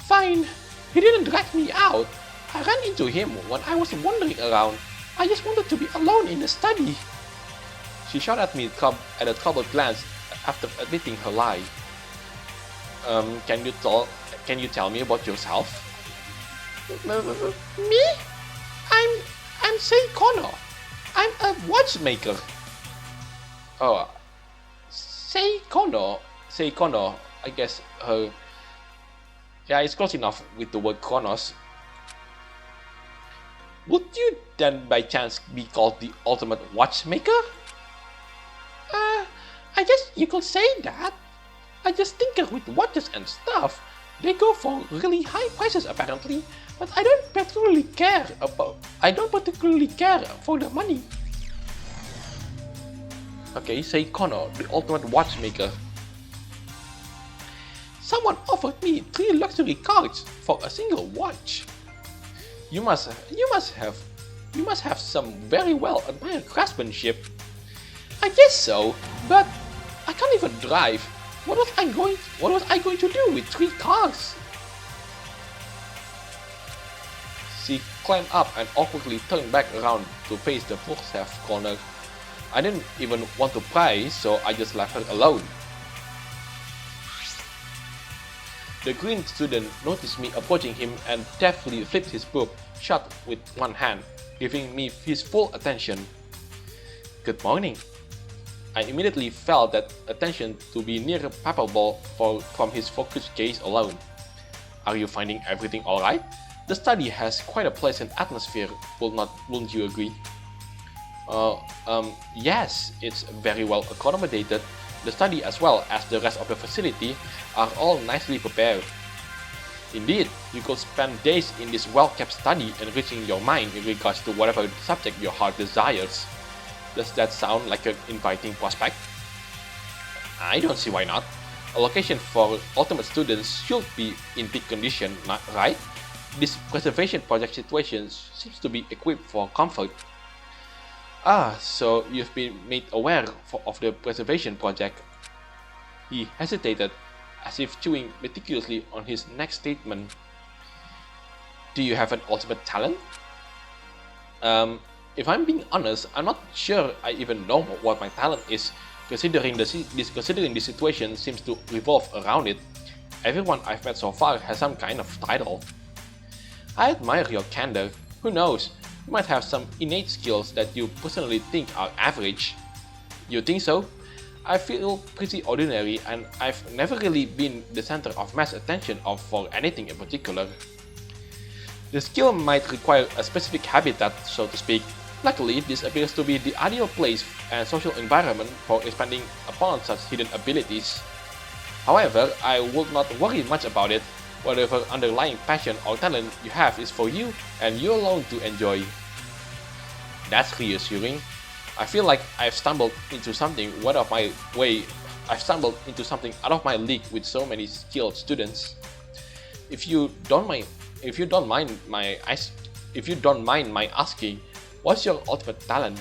Fine. He didn't drag me out. I ran into him when I was wandering around. I just wanted to be alone in the study. She shot at me at a troubled glance after admitting her lie. Can you tell me about yourself? Me? I'm Sei Kono. I'm a watchmaker. Oh, Sei Kono, I guess her... Yeah, it's close enough with the word Kronos. Would you then by chance be called the ultimate watchmaker? I guess you could say that. I just tinker with watches and stuff. They go for really high prices apparently, but I don't particularly care for the money. Okay, Sei Kono, the ultimate watchmaker. Someone offered me 3 luxury cards for a single watch. You must have some very well admired craftsmanship. I guess so, but I can't even drive. What was I going to do with 3 cars? She climbed up and awkwardly turned back around to face the bookshelf corner. I didn't even want to pry, so I just left her alone. The green student noticed me approaching him and deftly flipped his book shut with one hand, giving me his full attention. Good morning. I immediately felt that attention to be near palpable from his focused gaze alone. Are you finding everything alright? The study has quite a pleasant atmosphere, wouldn't you agree? Yes, it's very well accommodated. The study as well as the rest of the facility are all nicely prepared. Indeed, you could spend days in this well-kept study enriching your mind in regards to whatever subject your heart desires. Does that sound like an inviting prospect? I don't see why not. A location for ultimate students should be in peak condition, right? This preservation project situation seems to be equipped for comfort. Ah, so you've been made aware of the preservation project. He hesitated, as if chewing meticulously on his next statement. Do you have an ultimate talent? If I'm being honest, I'm not sure I even know what my talent is, considering the situation seems to revolve around it. Everyone I've met so far has some kind of title. I admire your candor. Who knows, you might have some innate skills that you personally think are average. You think so? I feel pretty ordinary and I've never really been the center of mass attention for anything in particular. The skill might require a specific habitat, so to speak. Luckily, this appears to be the ideal place and social environment for expanding upon such hidden abilities. However, I would not worry much about it. Whatever underlying passion or talent you have is for you and you alone to enjoy. That's reassuring. I feel like I've stumbled into something out of my league with so many skilled students. If you don't mind my asking, what's your ultimate talent?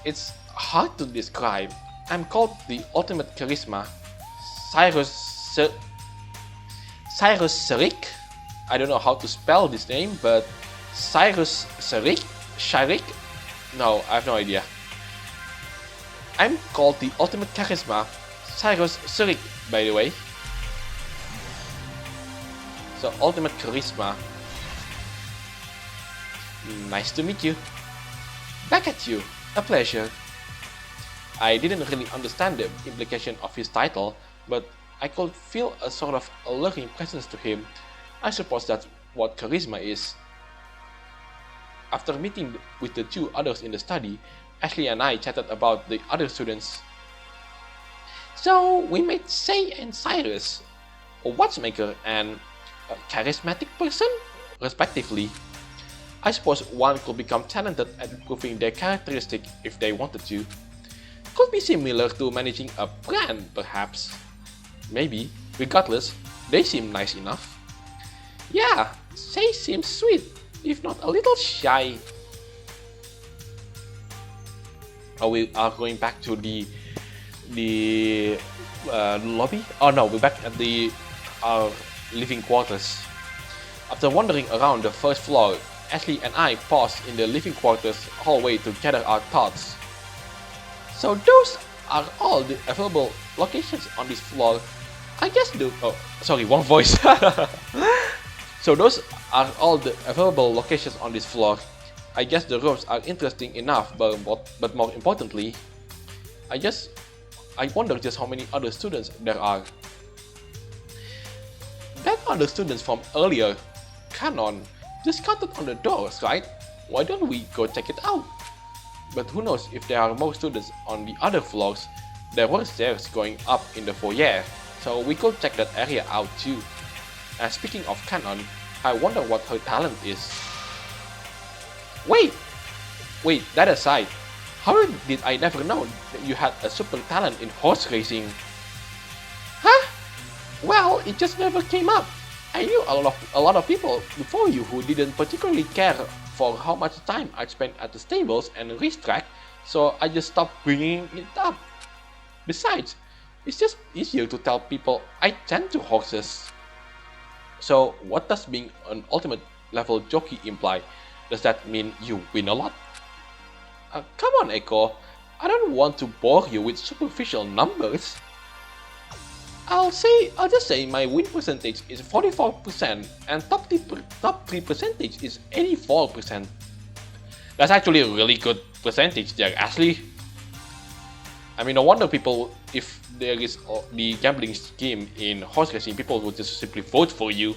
It's hard to describe. I'm called the ultimate charisma. Cyrus Sharik? I don't know how to spell this name, but Cyrus Sharik? No, I have no idea. I'm called the ultimate charisma, Cyrus Sharik, by the way. So, ultimate charisma. Nice to meet you. Back at you. A pleasure. I didn't really understand the implication of his title, but I could feel a sort of alluring presence to him. I suppose that's what charisma is. After meeting with the 2 others in the study, Ashley and I chatted about the other students. So we met Say and Cyrus, a watchmaker and a charismatic person, respectively. I suppose one could become talented at improving their characteristic if they wanted to. Could be similar to managing a brand, perhaps. Maybe. Regardless, they seem nice enough. Yeah, Say seems sweet, if not a little shy. We are going back to the lobby? Oh no, we're back at our living quarters. After wandering around the first floor, Ashley and I paused in the living quarters hallway to gather our thoughts. So those are all the available locations on this floor. I guess wrong voice. So those are all the available locations on this floor. I guess the rooms are interesting enough, but more importantly, I wonder just how many other students there are. That other students from earlier, Canon, just counted on the doors, right? Why don't we go check it out? But who knows if there are more students on the other floors. There were stairs going up in the foyer, so we could check that area out too. And speaking of Canon, I wonder what her talent is. Wait, that aside, how did I never know that you had a super talent in horse racing? Huh? Well, it just never came up. I knew a lot of people before you who didn't particularly care for how much time I'd spent at the stables and racetrack, so I just stopped bringing it up. Besides, it's just easier to tell people I tend to horses. So what does being an ultimate level jockey imply? Does that mean you win a lot? Come on, Echo. I don't want to bore you with superficial numbers. I'll just say my win percentage is 44% and top 3 percentage is 84%. That's actually a really good percentage there, Ashley. I mean, no wonder people, if there is the gambling scheme in horse racing, people would just simply vote for you.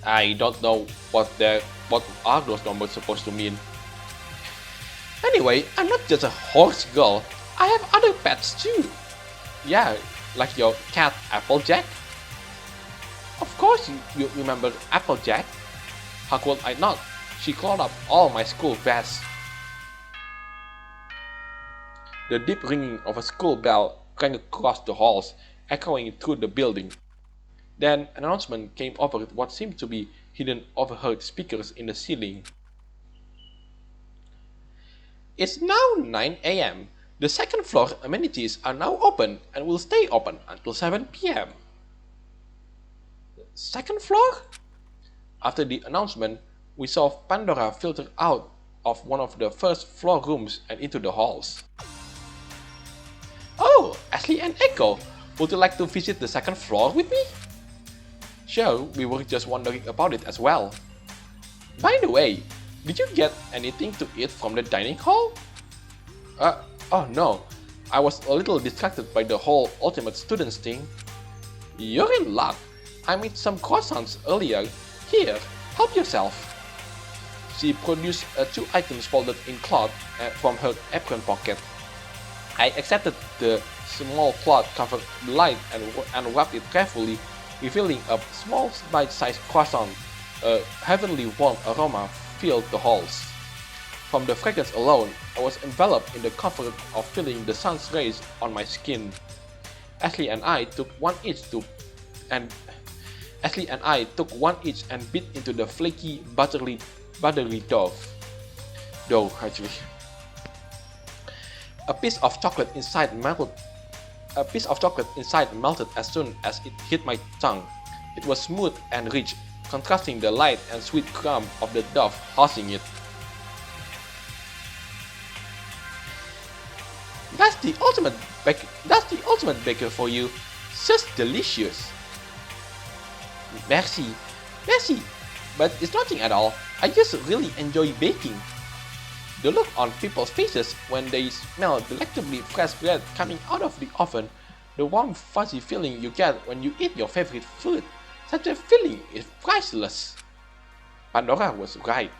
I don't know what are those numbers supposed to mean. Anyway, I'm not just a horse girl, I have other pets too. Yeah, like your cat Applejack. Of course you remember Applejack. How could I not? She called up all my school best. The deep ringing of a school bell rang across the halls, echoing through the building. Then an announcement came over what seemed to be hidden overhead speakers in the ceiling. It's now 9 AM. The second floor amenities are now open and will stay open until 7 PM. Second floor? After the announcement, we saw Pandora filter out of one of the first floor rooms and into the halls. Oh, Ashley and Echo, would you like to visit the second floor with me? Sure, we were just wondering about it as well. By the way, did you get anything to eat from the dining hall? Oh no, I was a little distracted by the whole ultimate students thing. You're in luck. I made some croissants earlier. Here, help yourself. She produced 2 items folded in cloth from her apron pocket. I accepted the small cloth covered light and wrapped it carefully, revealing a small bite-sized croissant. A heavenly warm aroma filled the halls. From the fragrance alone, I was enveloped in the comfort of feeling the sun's rays on my skin. Ashley and I took one each and bit into the flaky, buttery dough. Actually. A piece of chocolate inside melted as soon as it hit my tongue. It was smooth and rich, contrasting the light and sweet crumb of the dough housing it. That's the ultimate baker for you. Just delicious. Merci. But it's nothing at all. I just really enjoy baking. The look on people's faces when they smell delectably fresh bread coming out of the oven, the warm fuzzy feeling you get when you eat your favorite food, such a feeling is priceless. Pandora was right.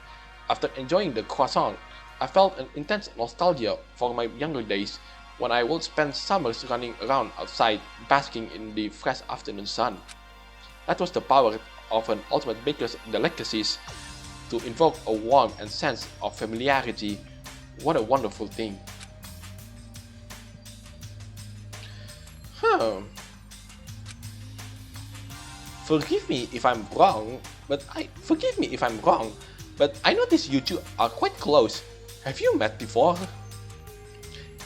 After enjoying the croissant, I felt an intense nostalgia for my younger days when I would spend summers running around outside, basking in the fresh afternoon sun. That was the power of an ultimate baker's delicacies, to invoke a warmth and sense of familiarity. What a wonderful thing. Forgive me if I'm wrong, but I notice you two are quite close. Have you met before?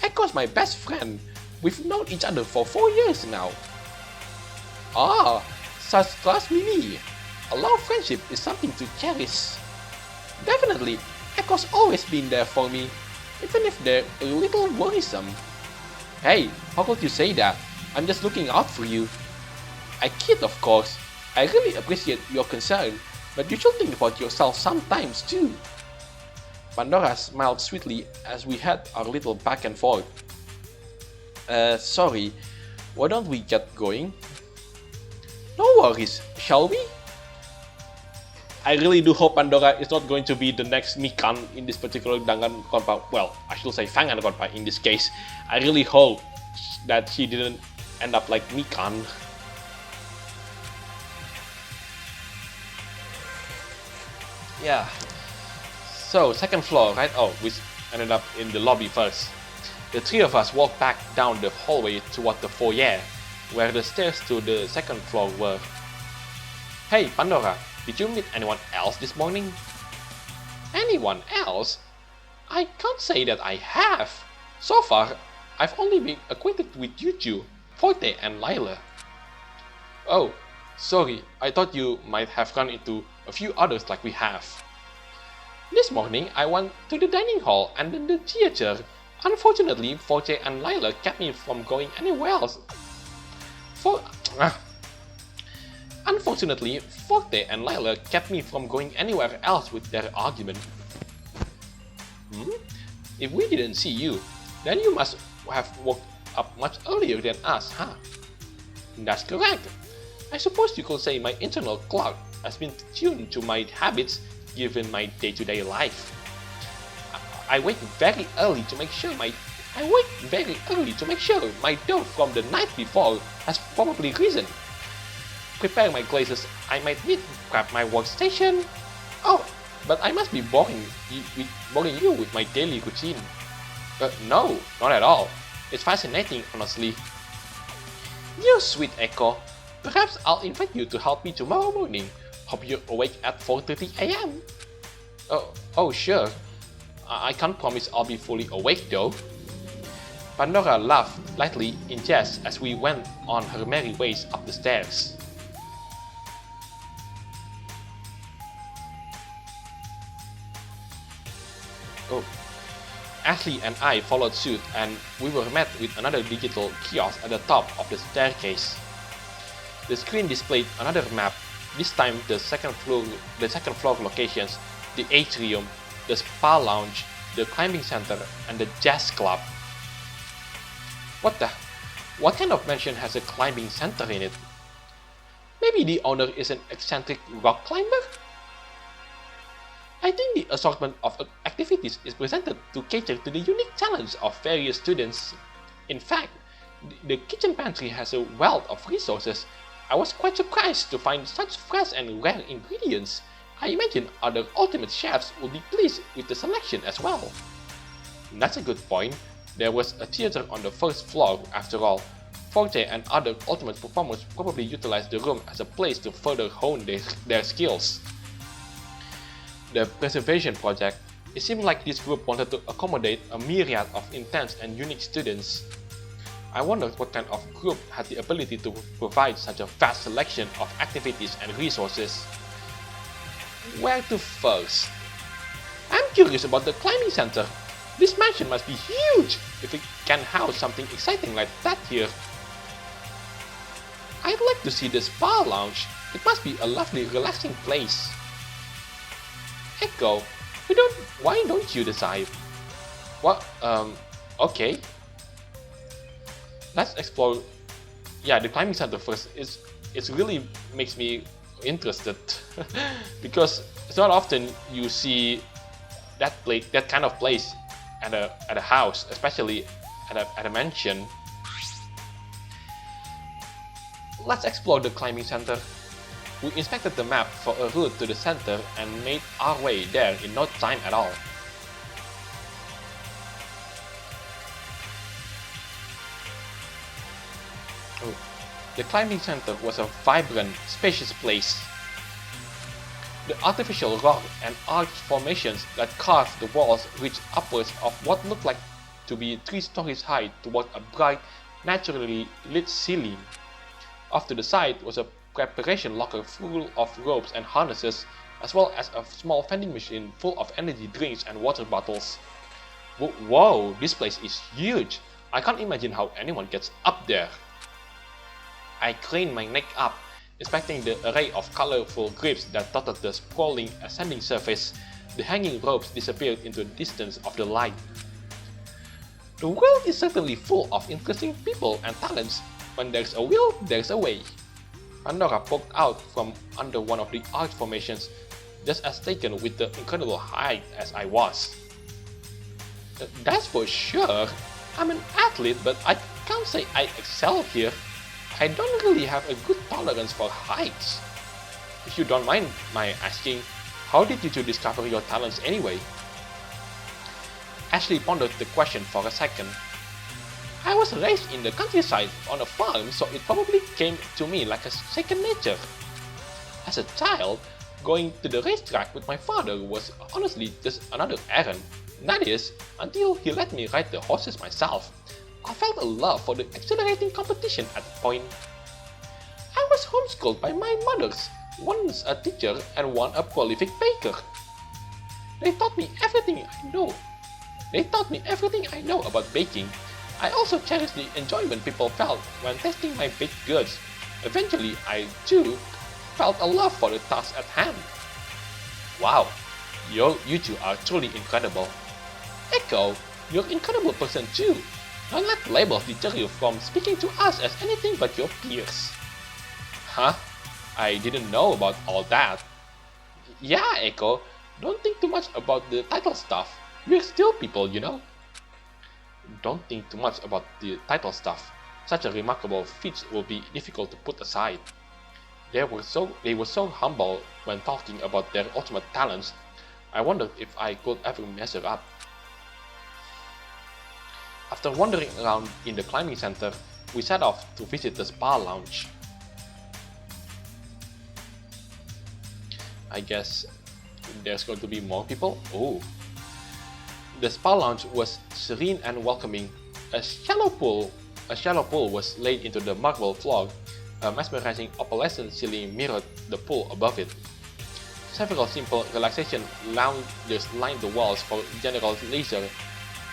Echo's my best friend. We've known each other for 4 years now. Ah, such trust me. A long friendship is something to cherish. Definitely, Echo's always been there for me, even if they're a little worrisome. Hey, how could you say that? I'm just looking out for you. I kid, of course. I really appreciate your concern, but you should think about yourself sometimes too. Pandora smiled sweetly as we had our little back and forth. Sorry, why don't we get going? No worries, shall we? I really do hope Pandora is not going to be the next Mikan in this particular Danganronpa. Well, I should say Fanganronpa in this case. I really hope that she didn't end up like Mikan. Yeah. So, second floor, right? Oh, we ended up in the lobby first. The three of us walked back down the hallway toward the foyer, where the stairs to the second floor were. Hey, Pandora, did you meet anyone else this morning? Anyone else? I can't say that I have. So far, I've only been acquainted with Yuju, Forte, and Lila. Oh, sorry, I thought you might have run into a few others like we have. This morning, I went to the dining hall and then the theater. Unfortunately, Forte and Lila kept me from going anywhere else. Unfortunately, Forte and Lila kept me from going anywhere else with their argument. If we didn't see you, then you must have woke up much earlier than us, huh? That's correct. I suppose you could say my internal clock has been tuned to my habits given my day-to-day life. I wake very early to make sure my dough from the night before has probably risen. Prepare my glazes, I might need to grab my workstation. Oh, but I must be boring you with my daily routine. No, not at all. It's fascinating, honestly. You sweet Echo. Perhaps I'll invite you to help me tomorrow morning. Hope you're awake at 4:30 AM. Oh, sure. I can't promise I'll be fully awake though. Pandora laughed lightly in jest as we went on her merry ways up the stairs. Ashley and I followed suit and we were met with another digital kiosk at the top of the staircase. The screen displayed another map, this time the second floor locations, the atrium, the spa lounge, the climbing center, and the jazz club. What kind of mansion has a climbing center in it? Maybe the owner is an eccentric rock climber? I think the assortment of activities is presented to cater to the unique talents of various students. In fact, the kitchen pantry has a wealth of resources. I was quite surprised to find such fresh and rare ingredients. I imagine other ultimate chefs would be pleased with the selection as well. That's a good point. There was a theater on the first floor after all. Forte and other ultimate performers probably utilized the room as a place to further hone their skills. The preservation project, it seemed like this group wanted to accommodate a myriad of intense and unique students. I wondered what kind of group had the ability to provide such a vast selection of activities and resources. Where to first? I'm curious about the climbing center. This mansion must be huge if it can house something exciting like that here. I'd like to see the spa lounge. It must be a lovely, relaxing place. Echo, why don't you decide? What? Okay. Let's explore. Yeah, the climbing center first. It really makes me interested because it's not often you see that kind of place at a house, especially at a mansion. Let's explore the climbing center. We inspected the map for a route to the center and made our way there in no time at all. The climbing center was a vibrant, spacious place. The artificial rock and arch formations that carved the walls reached upwards of what looked like to be 3 stories high toward a bright, naturally lit ceiling. Off to the side was a preparation locker full of ropes and harnesses, as well as a small vending machine full of energy drinks and water bottles. Whoa, this place is huge! I can't imagine how anyone gets up there. I craned my neck up, inspecting the array of colorful grips that dotted the sprawling ascending surface. The hanging ropes disappeared into the distance of the light. The world is certainly full of interesting people and talents. When there's a will, there's a way. Pandora poked out from under one of the arch formations, just as taken with the incredible height as I was. That's for sure. I'm an athlete, but I can't say I excel here. I don't really have a good tolerance for heights. If you don't mind my asking, how did you two discover your talents anyway? Ashley pondered the question for a second. I was raised in the countryside on a farm, so it probably came to me like a second nature. As a child, going to the racetrack with my father was honestly just another errand. That is, until he let me ride the horses myself. I felt a love for the exhilarating competition at the point. I was homeschooled by my mothers, once a teacher and one a prolific baker. They taught me everything I know about baking. I also cherished the enjoyment people felt when testing my baked goods. Eventually, I too felt a love for the task at hand. Wow, you two are truly incredible. Echo, you're an incredible person too. Don't let labels deter you from speaking to us as anything but your peers. Huh? I didn't know about all that. Yeah, Echo, don't think too much about the title stuff. We're still people, you know. Don't think too much about the title stuff. Such a remarkable feat will be difficult to put aside. They were so humble when talking about their ultimate talents. I wondered if I could ever measure up. After wandering around in the climbing center, we set off to visit the spa lounge. I guess there's going to be more people? Oh. The spa lounge was serene and welcoming. A shallow pool was laid into the marble floor. A mesmerizing opalescent ceiling mirrored the pool above it. Several simple relaxation lounges lined the walls for general leisure.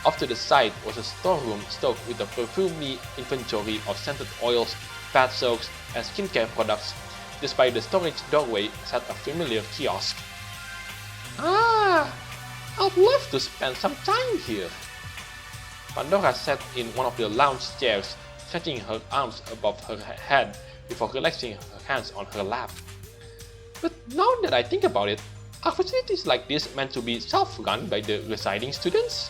Off to the side was a storeroom stocked with a perfumy inventory of scented oils, bath soaks, and skincare products. Just by the storage doorway sat a familiar kiosk. Ah, I'd love to spend some time here. Pandora sat in one of the lounge chairs, stretching her arms above her head before relaxing her hands on her lap. But now that I think about it, are facilities like this meant to be self-run by the residing students?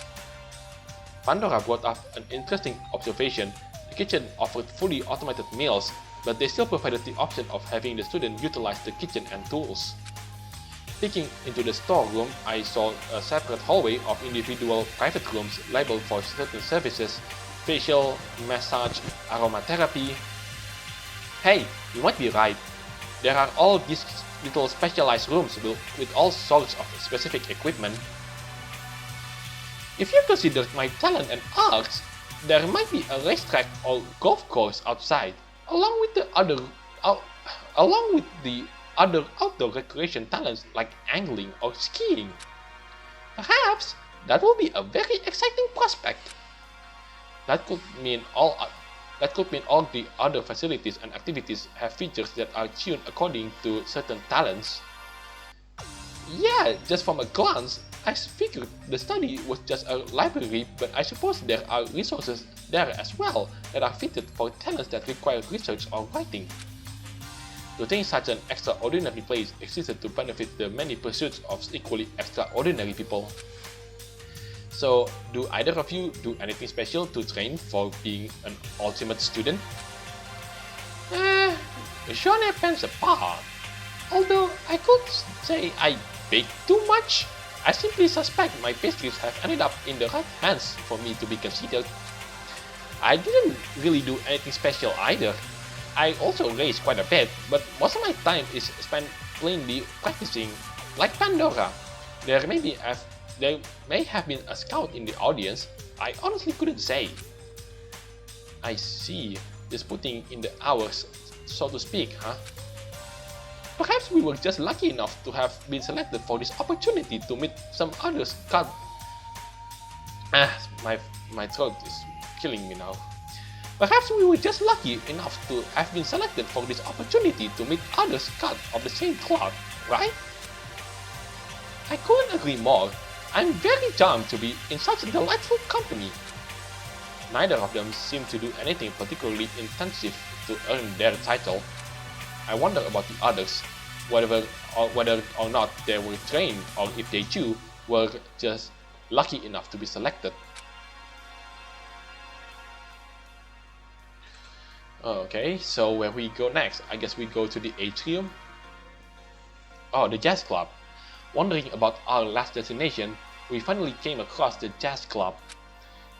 Pandora brought up an interesting observation. The kitchen offered fully automated meals, but they still provided the option of having the student utilize the kitchen and tools. Peeking into the storeroom, I saw a separate hallway of individual private rooms labeled for certain services: facial, massage, aromatherapy. Hey, you might be right. There are all these little specialized rooms with all sorts of specific equipment. If you considered my talent and arts, there might be a racetrack or golf course outside, along with the other outdoor recreation talents like angling or skiing. Perhaps that will be a very exciting prospect. That could mean all the other facilities and activities have features that are tuned according to certain talents. Yeah, just from a glance, I figured the study was just a library, but I suppose there are resources there as well that are fitted for talents that require research or writing. To think such an extraordinary place existed to benefit the many pursuits of equally extraordinary people. So, do either of you do anything special to train for being an ultimate student? Sean happens apart. Although I could say I bake too much, I simply suspect my pastries have ended up in the right hands for me to be considered. I didn't really do anything special either. I also race quite a bit, but most of my time is spent plainly practicing. Like Pandora, there may have been a scout in the audience. I honestly couldn't say. I see, just putting in the hours, so to speak, huh? Perhaps we were just lucky enough to have been selected for this opportunity to meet some other scout. My throat is killing me now. Perhaps we were just lucky enough to have been selected for this opportunity to meet other scouts of the same club, right? I couldn't agree more. I'm very charmed to be in such a delightful company. Neither of them seemed to do anything particularly intensive to earn their title. I wonder about the others, whether or not they were trained, or if they too were just lucky enough to be selected. Okay, so where we go next? I guess we go to the atrium. Oh, the jazz club. Wondering about our last destination, we finally came across the jazz club.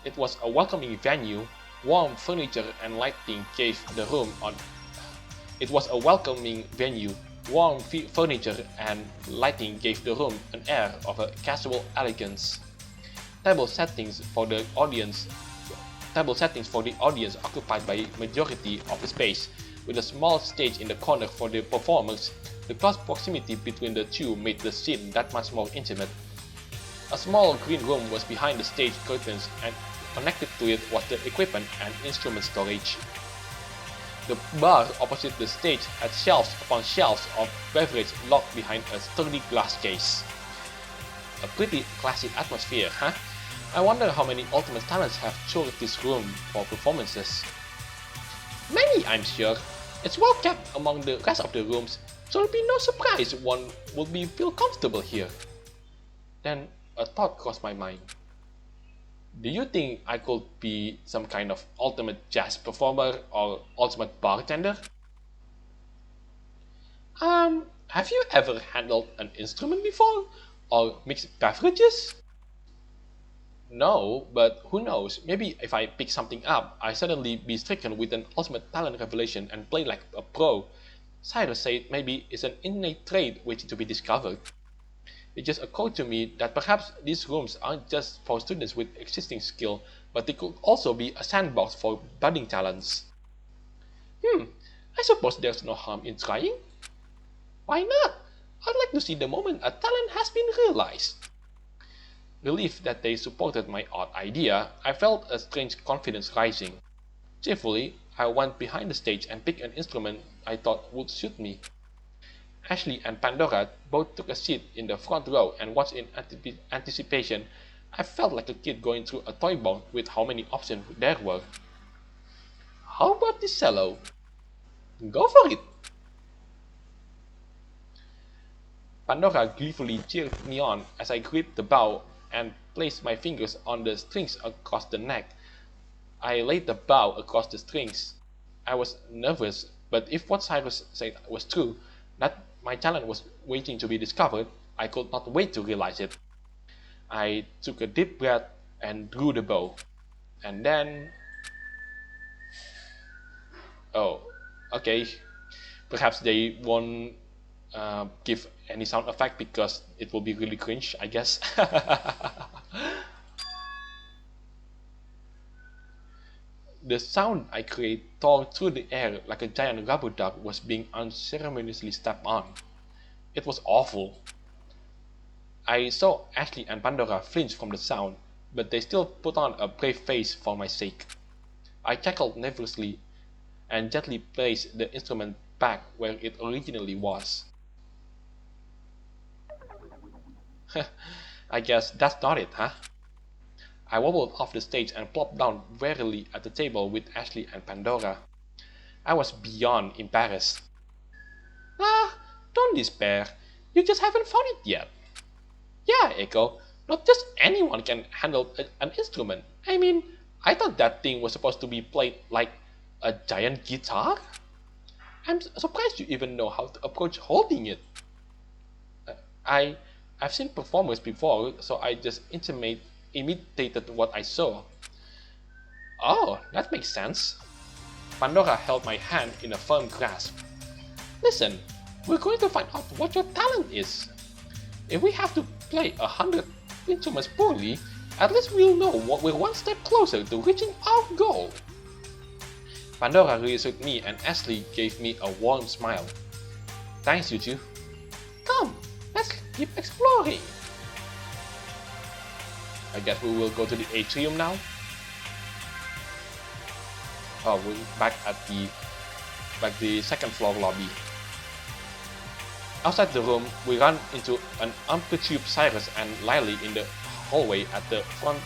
It was a welcoming venue. Warm furniture and lighting gave the room on. It was a welcoming venue. Warm furniture and lighting gave the room an air of a casual elegance. Table settings for the audience occupied by majority of the space, with a small stage in the corner for the performers. The close proximity between the two made the scene that much more intimate. A small green room was behind the stage curtains, and connected to it was the equipment and instrument storage. The bar opposite the stage had shelves upon shelves of beverage locked behind a sturdy glass case. A pretty classy atmosphere, huh? I wonder how many ultimate talents have toured this room for performances. Many, I'm sure. It's well kept among the rest of the rooms, so it'll be no surprise one would feel comfortable here. Then a thought crossed my mind. Do you think I could be some kind of ultimate jazz performer or ultimate bartender? Have you ever handled an instrument before? Or mixed beverages? No, but who knows, maybe if I pick something up, I suddenly be stricken with an ultimate talent revelation and play like a pro. Cyrus said maybe it's an innate trait waiting to be discovered. It just occurred to me that perhaps these rooms aren't just for students with existing skill, but they could also be a sandbox for budding talents. I suppose there's no harm in trying. Why not? I'd like to see the moment a talent has been realized. Relieved that they supported my odd idea, I felt a strange confidence rising. Cheerfully, I went behind the stage and picked an instrument I thought would suit me. Ashley and Pandora both took a seat in the front row and watched in anticipation. I felt like a kid going through a toy box with how many options there were. How about the cello? Go for it! Pandora gleefully cheered me on as I gripped the bow and placed my fingers on the strings across the neck. I laid the bow across the strings. I was nervous, but if what Cyrus said was true, that my talent was waiting to be discovered, I could not wait to realize it. I took a deep breath and drew the bow. And then... oh, okay. Perhaps they won't give any sound effect because it will be really cringe, I guess. The sound I created tore through the air like a giant rubber duck was being unceremoniously stepped on. It was awful. I saw Ashley and Pandora flinch from the sound, but they still put on a brave face for my sake. I cackled nervously and gently placed the instrument back where it originally was. I guess that's not it, huh? I wobbled off the stage and plopped down wearily at the table with Ashley and Pandora. I was beyond embarrassed. Ah, don't despair. You just haven't found it yet. Yeah, Echo, not just anyone can handle an instrument. I mean, I thought that thing was supposed to be played like a giant guitar? I'm surprised you even know how to approach holding it. I've seen performers before, so I just imitated what I saw. Oh, that makes sense. Pandora held my hand in a firm grasp. Listen, we're going to find out what your talent is. If we have to play 100 instruments poorly, at least we'll know what we're one step closer to reaching our goal. Pandora reassured me and Ashley gave me a warm smile. Thanks, you two. Come, let's keep exploring. I guess we will go to the atrium now. Oh, we're back at the second floor lobby. Outside the room, we ran into an unperturbed Cyrus and Lily in the hallway at the front.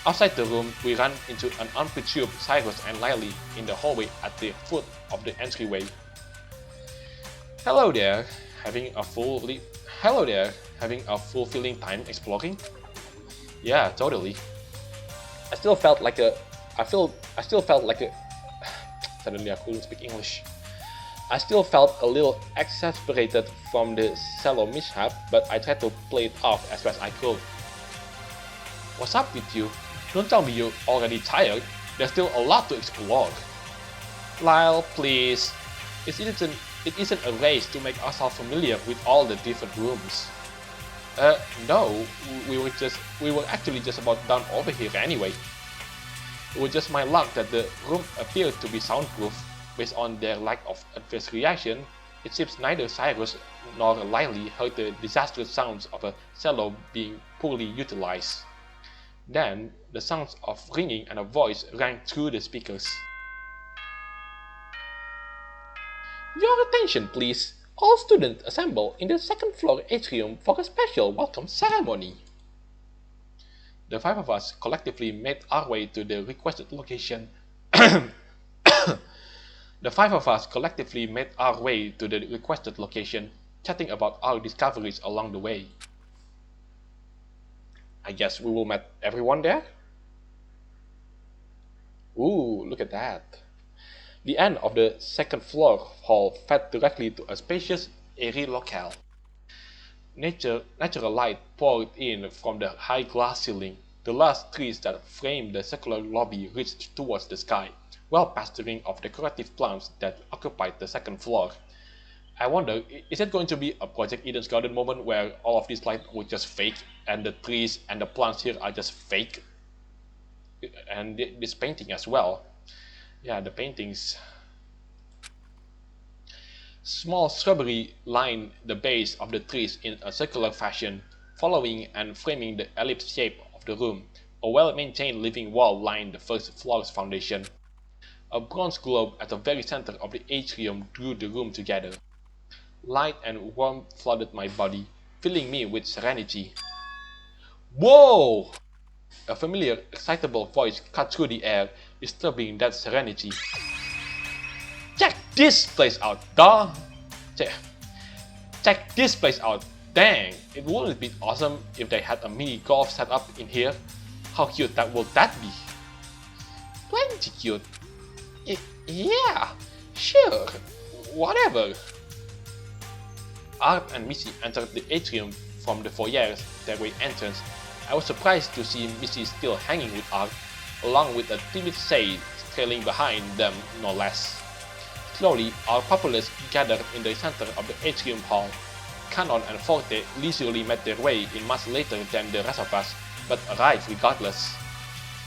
Outside the room, we ran into an unperturbed Cyrus and Lily in the hallway at the foot of the entryway. Hello there, having a fulfilling time exploring? Yeah, totally. I still felt like a. Suddenly I couldn't speak English. I still felt a little exasperated from the cello mishap, but I tried to play it off as best I could. What's up with you? Don't tell me you're already tired. There's still a lot to explore. Lyle, please. It It isn't a race to make ourselves familiar with all the different rooms. No, we were actually just about done over here anyway. It was just my luck that the room appeared to be soundproof. Based on their lack of adverse reaction, it seems neither Cyrus nor Lily heard the disastrous sounds of a cello being poorly utilized. Then, the sounds of ringing and a voice rang through the speakers. Your attention, please. All students assemble in the second floor atrium for a special welcome ceremony. The five of us collectively made our way to the requested location. Chatting about our discoveries along the way. I guess we will meet everyone there? Ooh, look at that. The end of the second floor hall fed directly to a spacious, airy locale. Natural light poured in from the high glass ceiling. The large trees that framed the circular lobby reached towards the sky, well past the ring of decorative plants that occupied the second floor. I wonder, is it going to be a Project Eden's Garden moment where all of these lights were just fake, and the trees and the plants here are just fake? And this painting as well. Yeah, the paintings. Small shrubbery lined the base of the trees in a circular fashion, following and framing the ellipse shape of the room. A well-maintained living wall lined the first floor's foundation. A bronze globe at the very center of the atrium drew the room together. Light and warmth flooded my body, filling me with serenity. Whoa! A familiar, excitable voice cut through the air, disturbing that serenity. Check this place out, dawg! Check this place out! Dang! It wouldn't be awesome if they had a mini golf set up in here. How cute would that be? Plenty cute. Yeah, sure, whatever. Art and Missy entered the atrium from the foyer stairway entrance. I was surprised to see Missy still hanging with Art, along with a timid Sei trailing behind them no less. Slowly, our populace gathered in the center of the atrium hall. Canon and Forte leisurely made their way in much later than the rest of us, but arrived regardless.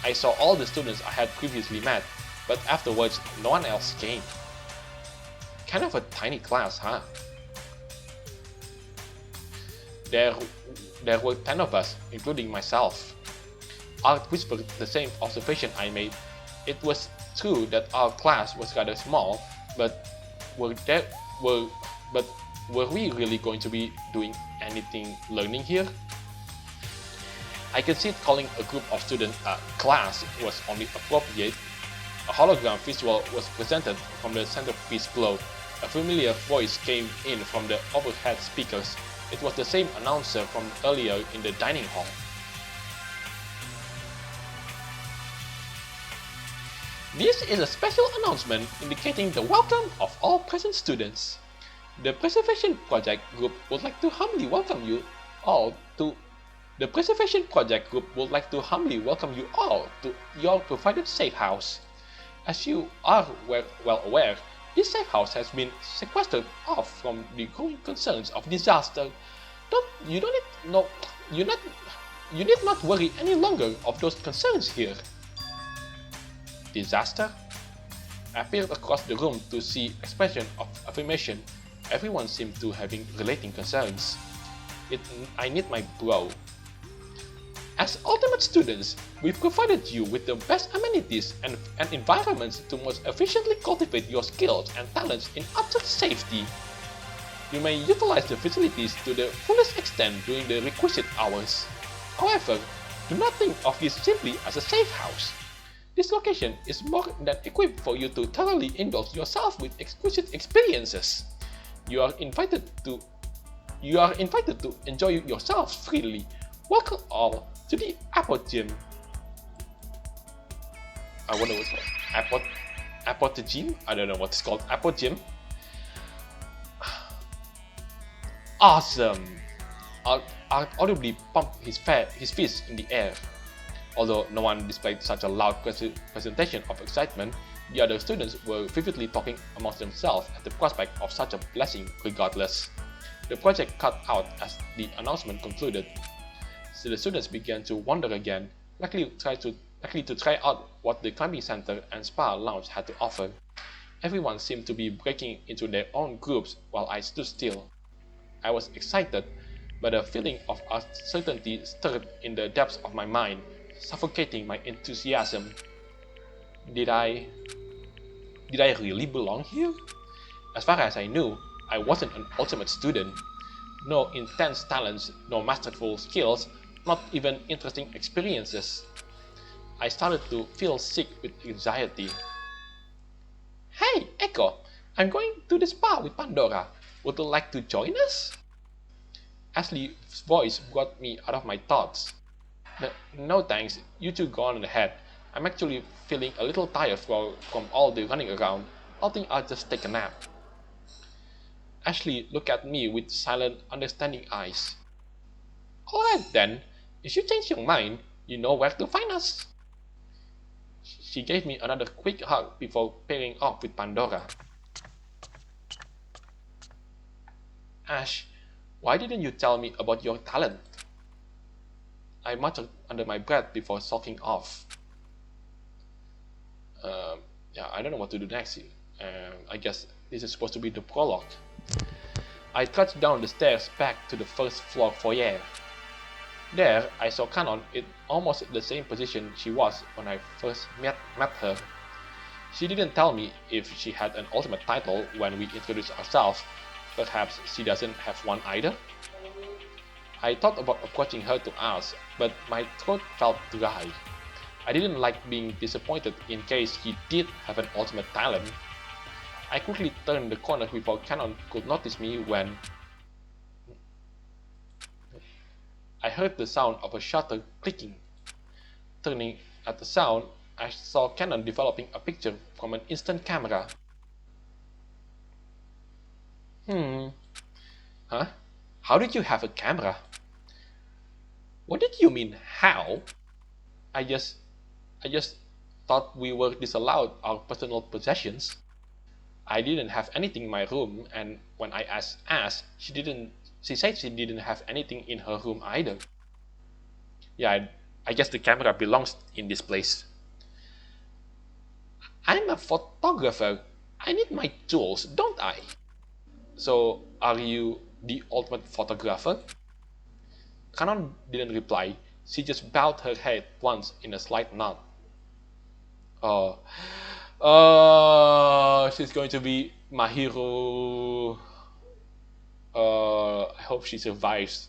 I saw all the students I had previously met, but afterwards no one else came. Kind of a tiny class, huh? There were 10 of us, including myself. Art whispered the same observation I made. It was true that our class was rather small, but were we really going to be doing anything learning here? I considered calling a group of students a class was only appropriate. A hologram visual was presented from the centerpiece below. A familiar voice came in from the overhead speakers. It was the same announcer from earlier in the dining hall. This is a special announcement indicating the welcome of all present students. The Preservation Project Group would like to humbly welcome you all to your provided safe house. As you are well aware, this safe house has been sequestered off from the growing concerns of disaster. You need not worry any longer of those concerns here. Disaster? I peered across the room to see expression of affirmation. Everyone seemed to having relating concerns. I knit my brow. As ultimate students, we've provided you with the best amenities and environments to most efficiently cultivate your skills and talents in utter safety. You may utilize the facilities to the fullest extent during the requisite hours. However, do not think of this simply as a safe house. This location is more than equipped for you to thoroughly indulge yourself with exquisite experiences. You are invited to enjoy yourselves freely. Welcome all to the Apple Gym. I wonder what's called. Apple Gym? I don't know what's called. Apple Gym. Awesome! Art audibly pumped his fist in the air. Although no one displayed such a loud presentation of excitement, The other students were vividly talking amongst themselves at the prospect of such a blessing regardless. The project cut out as the announcement concluded, so the students began to wander again, likely to try out what the climbing center and spa lounge had to offer. Everyone seemed to be breaking into their own groups while I stood still. I was excited, but a feeling of uncertainty stirred in the depths of my mind, suffocating my enthusiasm. Did I really belong here? As far as I knew, I wasn't an ultimate student. No intense talents, no masterful skills, not even interesting experiences. I started to feel sick with anxiety. Hey, Echo, I'm going to the spa with Pandora. Would you like to join us? Ashley's voice brought me out of my thoughts. No thanks, you two go on ahead. I'm actually feeling a little tired from all the running around. I think I'll just take a nap. Ashley looked at me with silent, understanding eyes. Alright then, if you change your mind, you know where to find us. She gave me another quick hug before pairing off with Pandora. Ash, why didn't you tell me about your talent? I muttered under my breath before sulking off. I don't know what to do next. I guess this is supposed to be the prologue. I trudged down the stairs back to the first floor foyer. There, I saw Canon in almost the same position she was when I first met her. She didn't tell me if she had an ultimate title when we introduced ourselves. Perhaps she doesn't have one either? I thought about approaching her to ask, but my throat felt dry. I didn't like being disappointed in case she did have an ultimate talent. I quickly turned the corner before Canon could notice me when I heard the sound of a shutter clicking. Turning at the sound, I saw Canon developing a picture from an instant camera. Huh? How did you have a camera? What did you mean, how? I just thought we were disallowed our personal possessions. I didn't have anything in my room, and when I asked Ash, she said she didn't have anything in her room either. Yeah, I guess the camera belongs in this place. I'm a photographer. I need my tools, don't I? So, are you the ultimate photographer? Canon didn't reply. She just bowed her head once in a slight nod. She's going to be my hero. I hope she survives.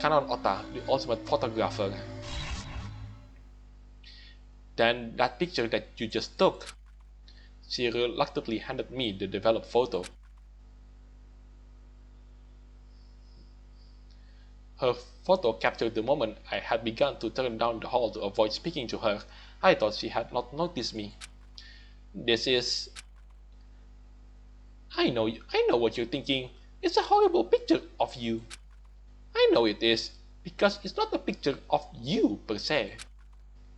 Canon Ota, the ultimate photographer. Then that picture that you just took. She reluctantly handed me the developed photo. Her photo captured the moment I had begun to turn down the hall to avoid speaking to her. I thought she had not noticed me. This is... I know what you're thinking. It's a horrible picture of you. I know it is, because it's not a picture of you per se.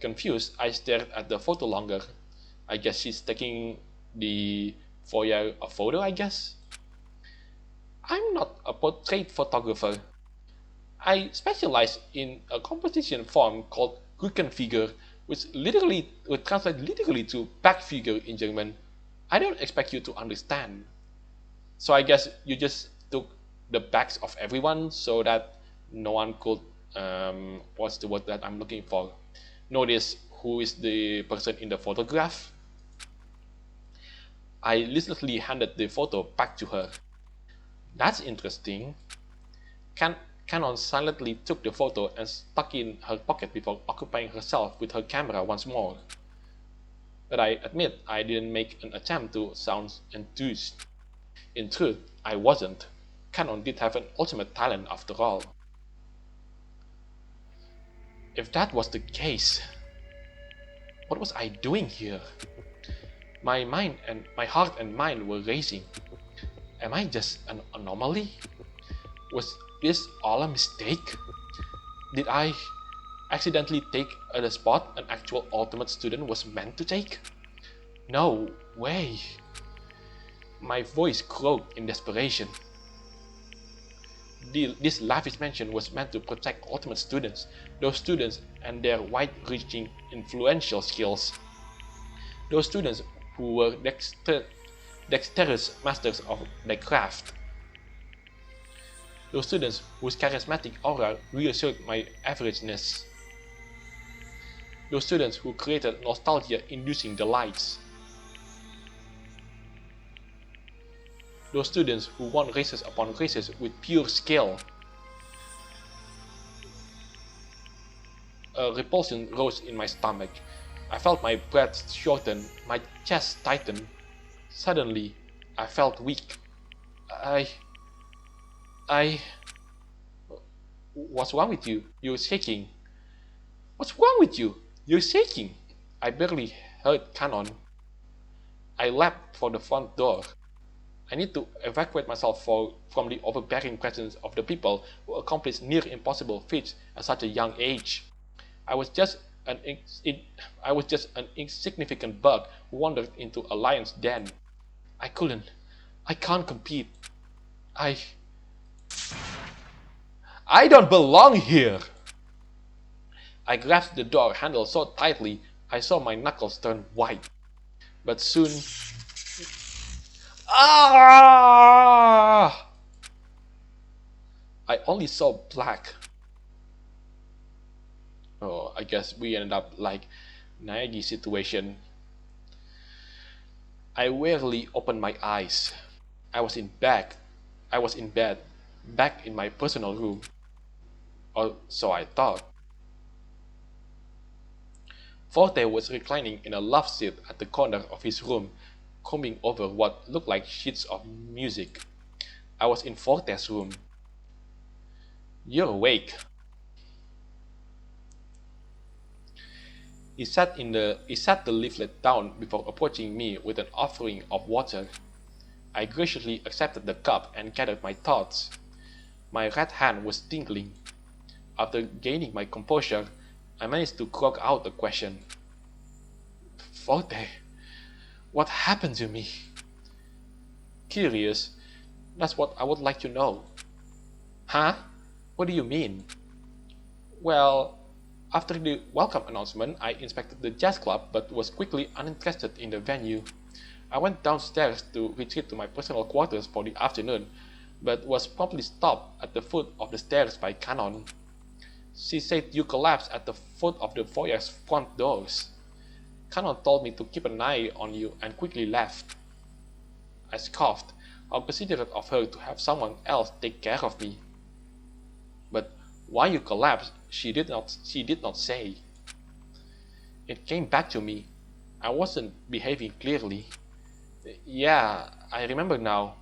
Confused, I stared at the photo longer. I guess she's taking the foyer a photo, I guess. I'm not a portrait photographer. I specialize in a composition form called Rückenfigure, which would translate literally to back figure in German. I don't expect you to understand. So I guess you just took the backs of everyone so that no one could, what's the word that I'm looking for? Notice who is the person in the photograph. I listlessly handed the photo back to her. That's interesting. Canon silently took the photo and stuck it in her pocket before occupying herself with her camera once more. But I admit I didn't make an attempt to sound enthused. In truth, I wasn't. Canon did have an ultimate talent after all. If that was the case, what was I doing here? My heart and mind were racing. Am I just an anomaly? Was this all a mistake? Did I accidentally take the spot an actual ultimate student was meant to take? No way. My voice croaked in desperation. This lavish mansion was meant to protect ultimate students, those students and their wide-reaching influential skills. Those students who were dexterous masters of their craft. Those students whose charismatic aura reassured my averageness. Those students who created nostalgia-inducing delights. Those students who won races upon races with pure skill. A repulsion rose in my stomach. I felt my breath shorten, my chest tighten. Suddenly, I felt weak. What's wrong with you? You're shaking. What's wrong with you? You're shaking. I barely heard Canon. I leapt for the front door. I need to evacuate myself from the overbearing presence of the people who accomplished near impossible feats at such a young age. I was just an insignificant bug who wandered into a lion's den. I can't compete. I don't belong here. I grasped the door handle so tightly I saw my knuckles turn white. But soon... I only saw black. Oh, I guess we ended up like Naegi's situation. I wearily opened my eyes. I was in bed, back in my personal room. Or so I thought. Forte was reclining in a love seat at the corner of his room, combing over what looked like sheets of music. I was in Forte's room. You're awake. He sat the leaflet down before approaching me with an offering of water. I graciously accepted the cup and gathered my thoughts. My right hand was tingling. After gaining my composure, I managed to croak out a question. Forte, what happened to me? Curious, that's what I would like to know. Huh? What do you mean? Well, after the welcome announcement, I inspected the jazz club but was quickly uninterested in the venue. I went downstairs to retreat to my personal quarters for the afternoon, but was promptly stopped at the foot of the stairs by Canon. She said you collapsed at the foot of the foyer's front doors. Canon told me to keep an eye on you and quickly left. I scoffed. How considerate of her to have someone else take care of me. But why you collapsed, she did not say. It came back to me. I wasn't behaving clearly. Yeah, I remember now.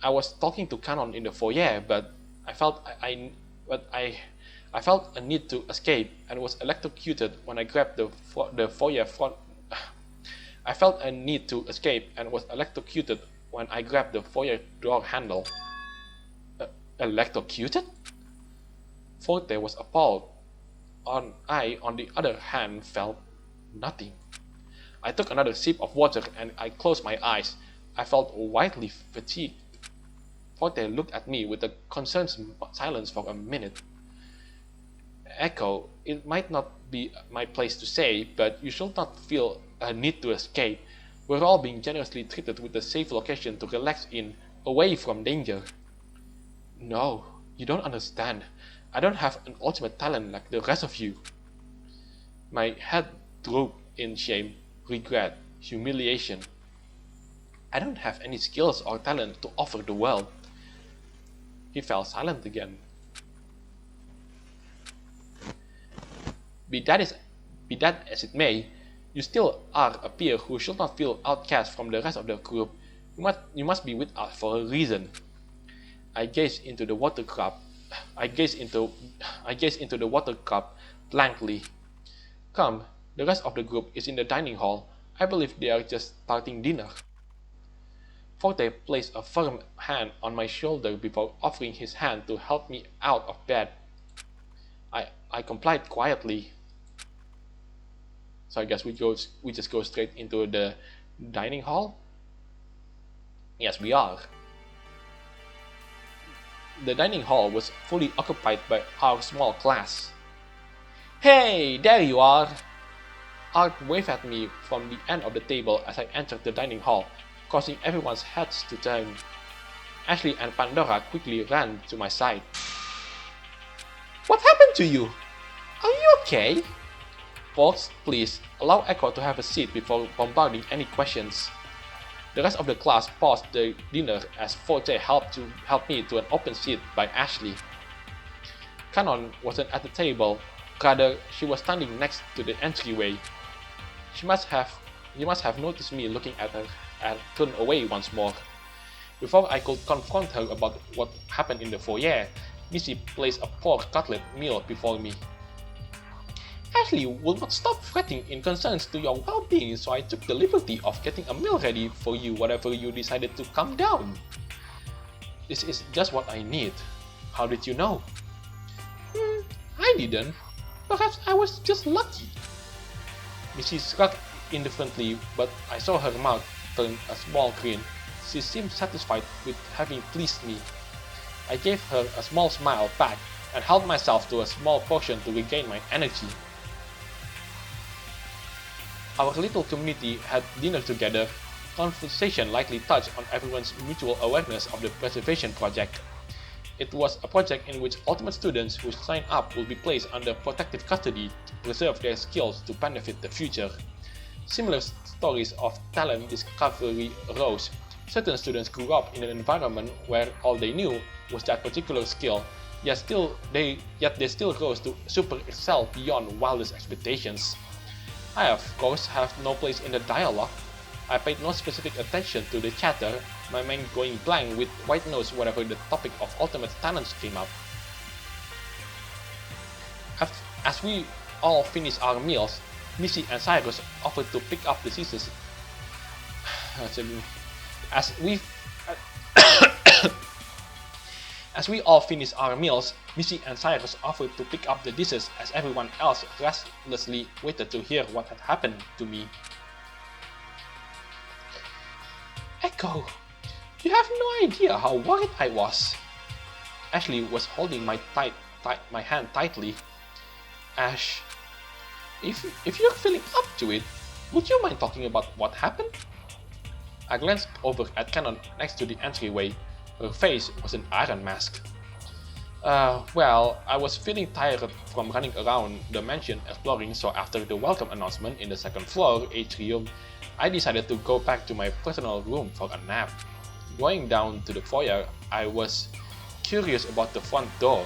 I was talking to Canon in the foyer, but I felt I felt a need to escape and was electrocuted when I grabbed the foyer front. I felt a need to escape and was electrocuted when I grabbed the foyer door handle. Electrocuted? Forte was appalled. I, on the other hand, felt nothing. I took another sip of water and I closed my eyes. I felt widely fatigued. Forte looked at me with a concerned silence for a minute. Echo, it might not be my place to say, but you should not feel a need to escape. We're all being generously treated with a safe location to relax in, away from danger. No, you don't understand. I don't have an ultimate talent like the rest of you. My head drooped in shame, regret, humiliation. I don't have any skills or talent to offer the world. He fell silent again. Be that as it may, you still are a peer who should not feel outcast from the rest of the group. You must be with us for a reason. I gazed into the water cup. I gazed into the water cup blankly. Come, the rest of the group is in the dining hall. I believe they are just starting dinner. Forte placed a firm hand on my shoulder before offering his hand to help me out of bed. I complied quietly. So I guess we just go straight into the dining hall. Yes, we are. The dining hall was fully occupied by our small class. Hey, there you are! Art waved at me from the end of the table as I entered the dining hall, causing everyone's heads to turn. Ashley and Pandora quickly ran to my side. What happened to you? Are you okay? Folks, please allow Echo to have a seat before bombarding any questions. The rest of the class paused their dinner as Forte helped me to an open seat by Ashley. Canon wasn't at the table, rather she was standing next to the entryway. You must have noticed me looking at her and turned away once more. Before I could confront her about what happened in the foyer, Missy placed a pork cutlet meal before me. Ashley will not stop fretting in concerns to your well-being, so I took the liberty of getting a meal ready for you whenever you decided to come down. This is just what I need. How did you know? I didn't. Perhaps I was just lucky. Missy shrugged indifferently, but I saw her mouth turn a small grin. She seemed satisfied with having pleased me. I gave her a small smile back and helped myself to a small portion to regain my energy. Our little community had dinner together. Conversation likely touched on everyone's mutual awareness of the preservation project. It was a project in which ultimate students who sign up will be placed under protective custody to preserve their skills to benefit the future. Similar stories of talent discovery arose. Certain students grew up in an environment where all they knew was that particular skill, yet they still rose to super excel beyond wildest expectations. I of course have no place in the dialogue. I paid no specific attention to the chatter, my mind going blank with white nose whenever the topic of ultimate talents came up. As we all finished our meals, Missy and Cyrus offered to pick up the scissors. As we all finished our meals, Missy and Cyrus offered to pick up the dishes as everyone else restlessly waited to hear what had happened to me. Echo, you have no idea how worried I was. Ashley was holding my hand tightly. Ash, if you're feeling up to it, would you mind talking about what happened? I glanced over at Canon next to the entryway. Her face was an iron mask. Well, I was feeling tired from running around the mansion exploring, so after the welcome announcement in the second floor atrium, I decided to go back to my personal room for a nap. Going down to the foyer, I was curious about the front door.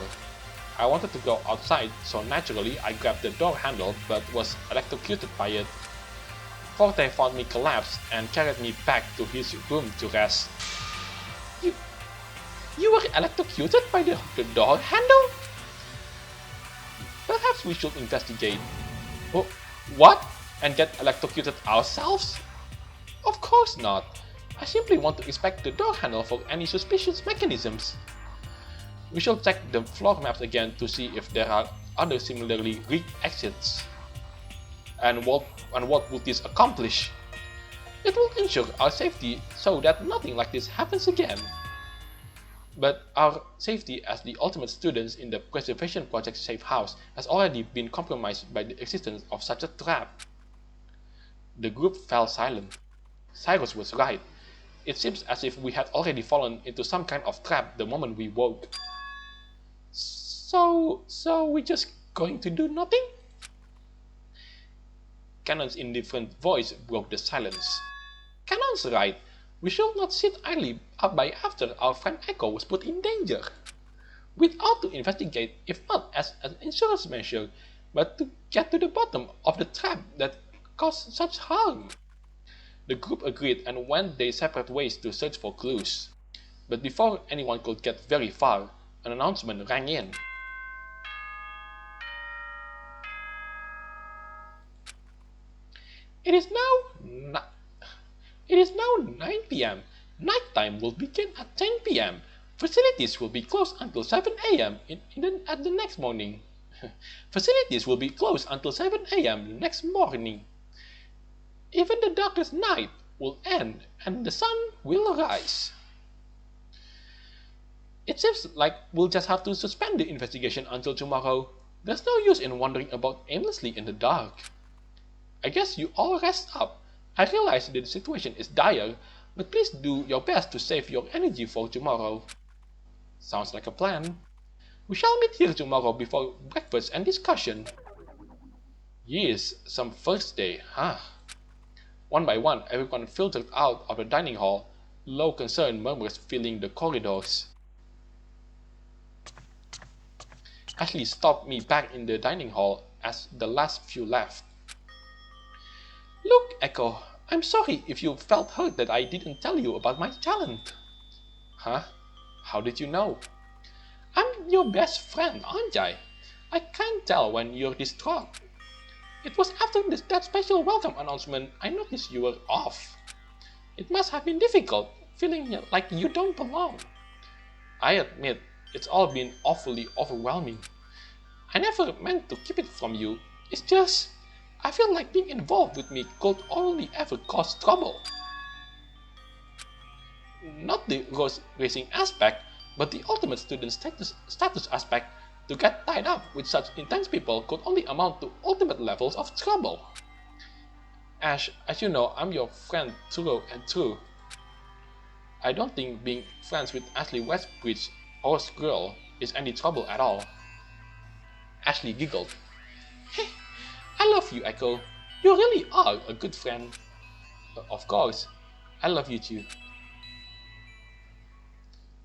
I wanted to go outside, so naturally I grabbed the door handle but was electrocuted by it. Forte found me collapsed and carried me back to his room to rest. You were electrocuted by the door handle? Perhaps we should investigate. Oh, what? And get electrocuted ourselves? Of course not. I simply want to inspect the door handle for any suspicious mechanisms. We shall check the floor maps again to see if there are other similarly rigged exits. And what would this accomplish? It will ensure our safety so that nothing like this happens again. But our safety as the ultimate students in the Preservation Project safe house has already been compromised by the existence of such a trap. The group fell silent. Cyrus was right. It seems as if we had already fallen into some kind of trap the moment we woke. So we're just going to do nothing? Canon's indifferent voice broke the silence. Canon's right. We should not sit idly by after our friend Echo was put in danger. We ought to investigate, if not as an insurance measure, but to get to the bottom of the trap that caused such harm. The group agreed and went their separate ways to search for clues. But before anyone could get very far, an announcement rang in. It is now 9 p.m. Nighttime will begin at 10 p.m. Facilities will be closed until 7 a.m. at the next morning. Facilities will be closed until 7 a.m. the next morning. Even the darkest night will end and the sun will rise. It seems like we'll just have to suspend the investigation until tomorrow. There's no use in wandering about aimlessly in the dark. I guess you all rest up. I realize that the situation is dire, but please do your best to save your energy for tomorrow. Sounds like a plan. We shall meet here tomorrow before breakfast and discussion. Yes, some first day, huh? One by one, everyone filtered out of the dining hall, low concerned murmurs filling the corridors. Ashley stopped me back in the dining hall as the last few left. Look, Echo, I'm sorry if you felt hurt that I didn't tell you about my talent. Huh? How did you know? I'm your best friend, aren't I? I can't tell when you're distraught. It was after that special welcome announcement I noticed you were off. It must have been difficult, feeling like you don't belong. I admit, it's all been awfully overwhelming. I never meant to keep it from you. It's just, I feel like being involved with me could only ever cause trouble. Not the racing aspect, but the ultimate student status aspect. To get tied up with such intense people could only amount to ultimate levels of trouble. Ash, as you know, I'm your friend through and through. I don't think being friends with Ashley Westbridge, our girl, is any trouble at all. Ashley giggled. Hey, I love you, Echo. You really are a good friend. Of course, I love you too.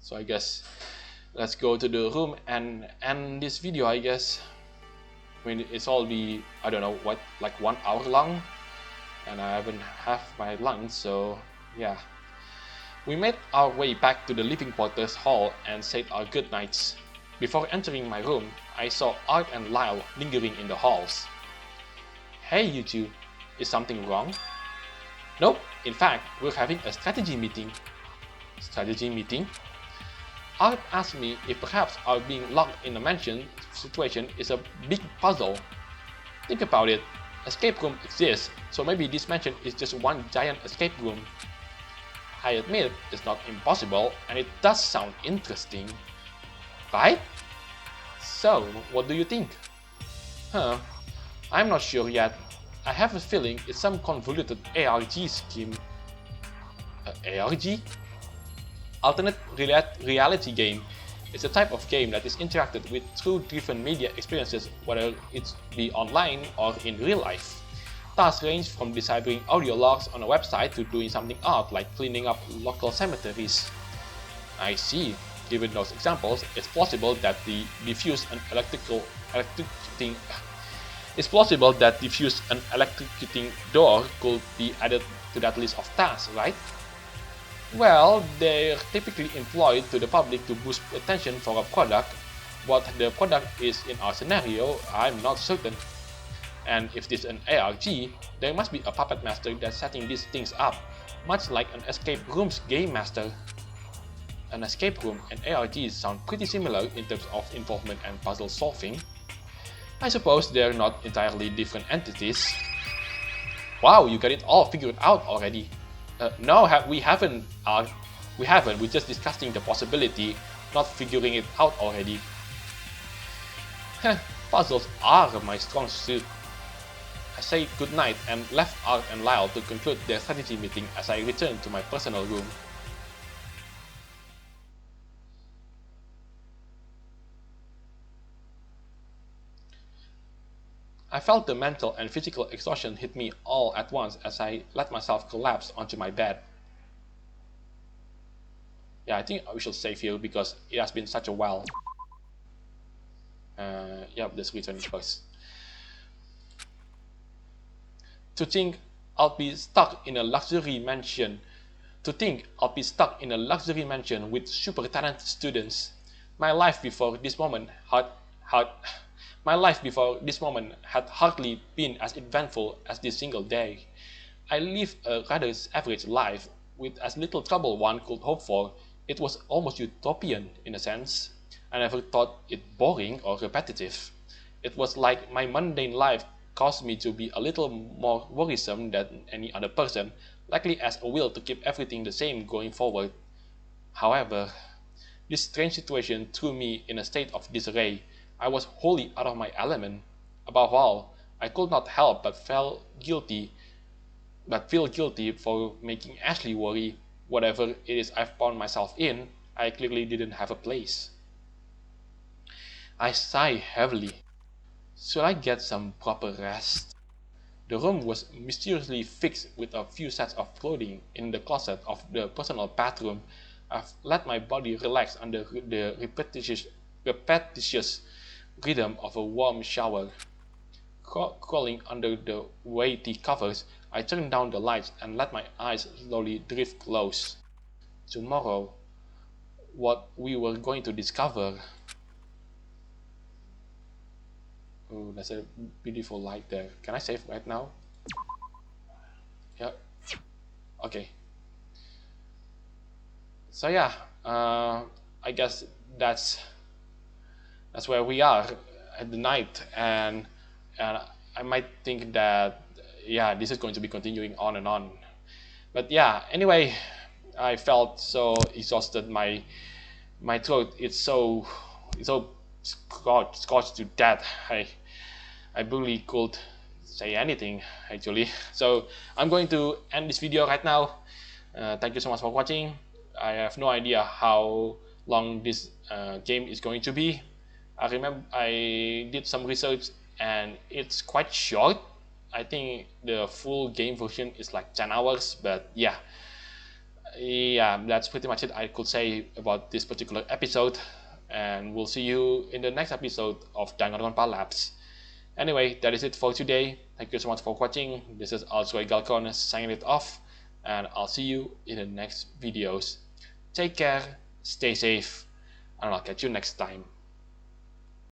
So I guess let's go to the room and end this video, I guess. I mean, it's all be, I don't know what, like 1 hour long, and I haven't had my lunch, so yeah. We made our way back to the living quarters hall and said our goodnights. Before entering my room, I saw Art and Lyle lingering in the halls. Hey you two, is something wrong? Nope, in fact, we're having a strategy meeting. Strategy meeting? Art asked me if perhaps our being locked in a mansion situation is a big puzzle. Think about it, escape room exists, so maybe this mansion is just one giant escape room. I admit it's not impossible, and it does sound interesting. Right? So, what do you think? I'm not sure yet. I have a feeling it's some convoluted ARG scheme. ARG? Alternate reality game is a type of game that is interacted with through different media experiences, whether it be online or in real life. Tasks range from deciphering audio logs on a website to doing something odd like cleaning up local cemeteries. I see. Given those examples, it's plausible that the diffuse and electrocuting door could be added to that list of tasks, right? Well, they're typically employed to the public to boost attention for a product. What the product is in our scenario, I'm not certain. And if this is an ARG, there must be a puppet master that's setting these things up, much like an escape room's game master. An escape room and ARGs sound pretty similar in terms of involvement and puzzle solving. I suppose they're not entirely different entities. Wow, you got it all figured out already. No, we haven't. We're just discussing the possibility, not figuring it out already. Puzzles are my strong suit. I say goodnight and left Art and Lyle to conclude their strategy meeting as I returned to my personal room. I felt the mental and physical exhaustion hit me all at once as I let myself collapse onto my bed. Yeah, I think we should save here because it has been such a while. Yeah, let's return first. To think I'll be stuck in a luxury mansion. With super talented students. My life before this moment had hardly been as eventful as this single day. I lived a rather average life, with as little trouble one could hope for. It was almost utopian in a sense. I never thought it boring or repetitive. It was like my mundane life caused me to be a little more worrisome than any other person, likely as a will to keep everything the same going forward. However, this strange situation threw me in a state of disarray. I was wholly out of my element. Above all, I could not help but feel guilty for making Ashley worry. Whatever it is I found myself in, I clearly didn't have a place. I sigh heavily. Should I get some proper rest? The room was mysteriously fixed with a few sets of clothing in the closet of the personal bathroom. I've let my body relax under the repetitious rhythm of a warm shower. Crawling under the weighty covers, I turned down the lights and let my eyes slowly drift close. Tomorrow, what we were going to discover. Oh, there's a beautiful light there. Can I save right now? Yeah. Okay. So yeah, I guess that's where we are at the night, and I might think that yeah, this is going to be continuing on and on. But yeah, anyway, I felt so exhausted. My throat it's so scorched to death. I barely could say anything actually. So I'm going to end this video right now. Thank you so much for watching. I have no idea how long this game is going to be. I remember I did some research and it's quite short. I think the full game version is like 10 hours, but yeah, that's pretty much it I could say about this particular episode, and we'll see you in the next episode of Danganronpalapse. Anyway, that is it for today. Thank you so much for watching. This is Uzujigoku signing it off, and I'll see you in the next videos. Take care, stay safe, and I'll catch you next time.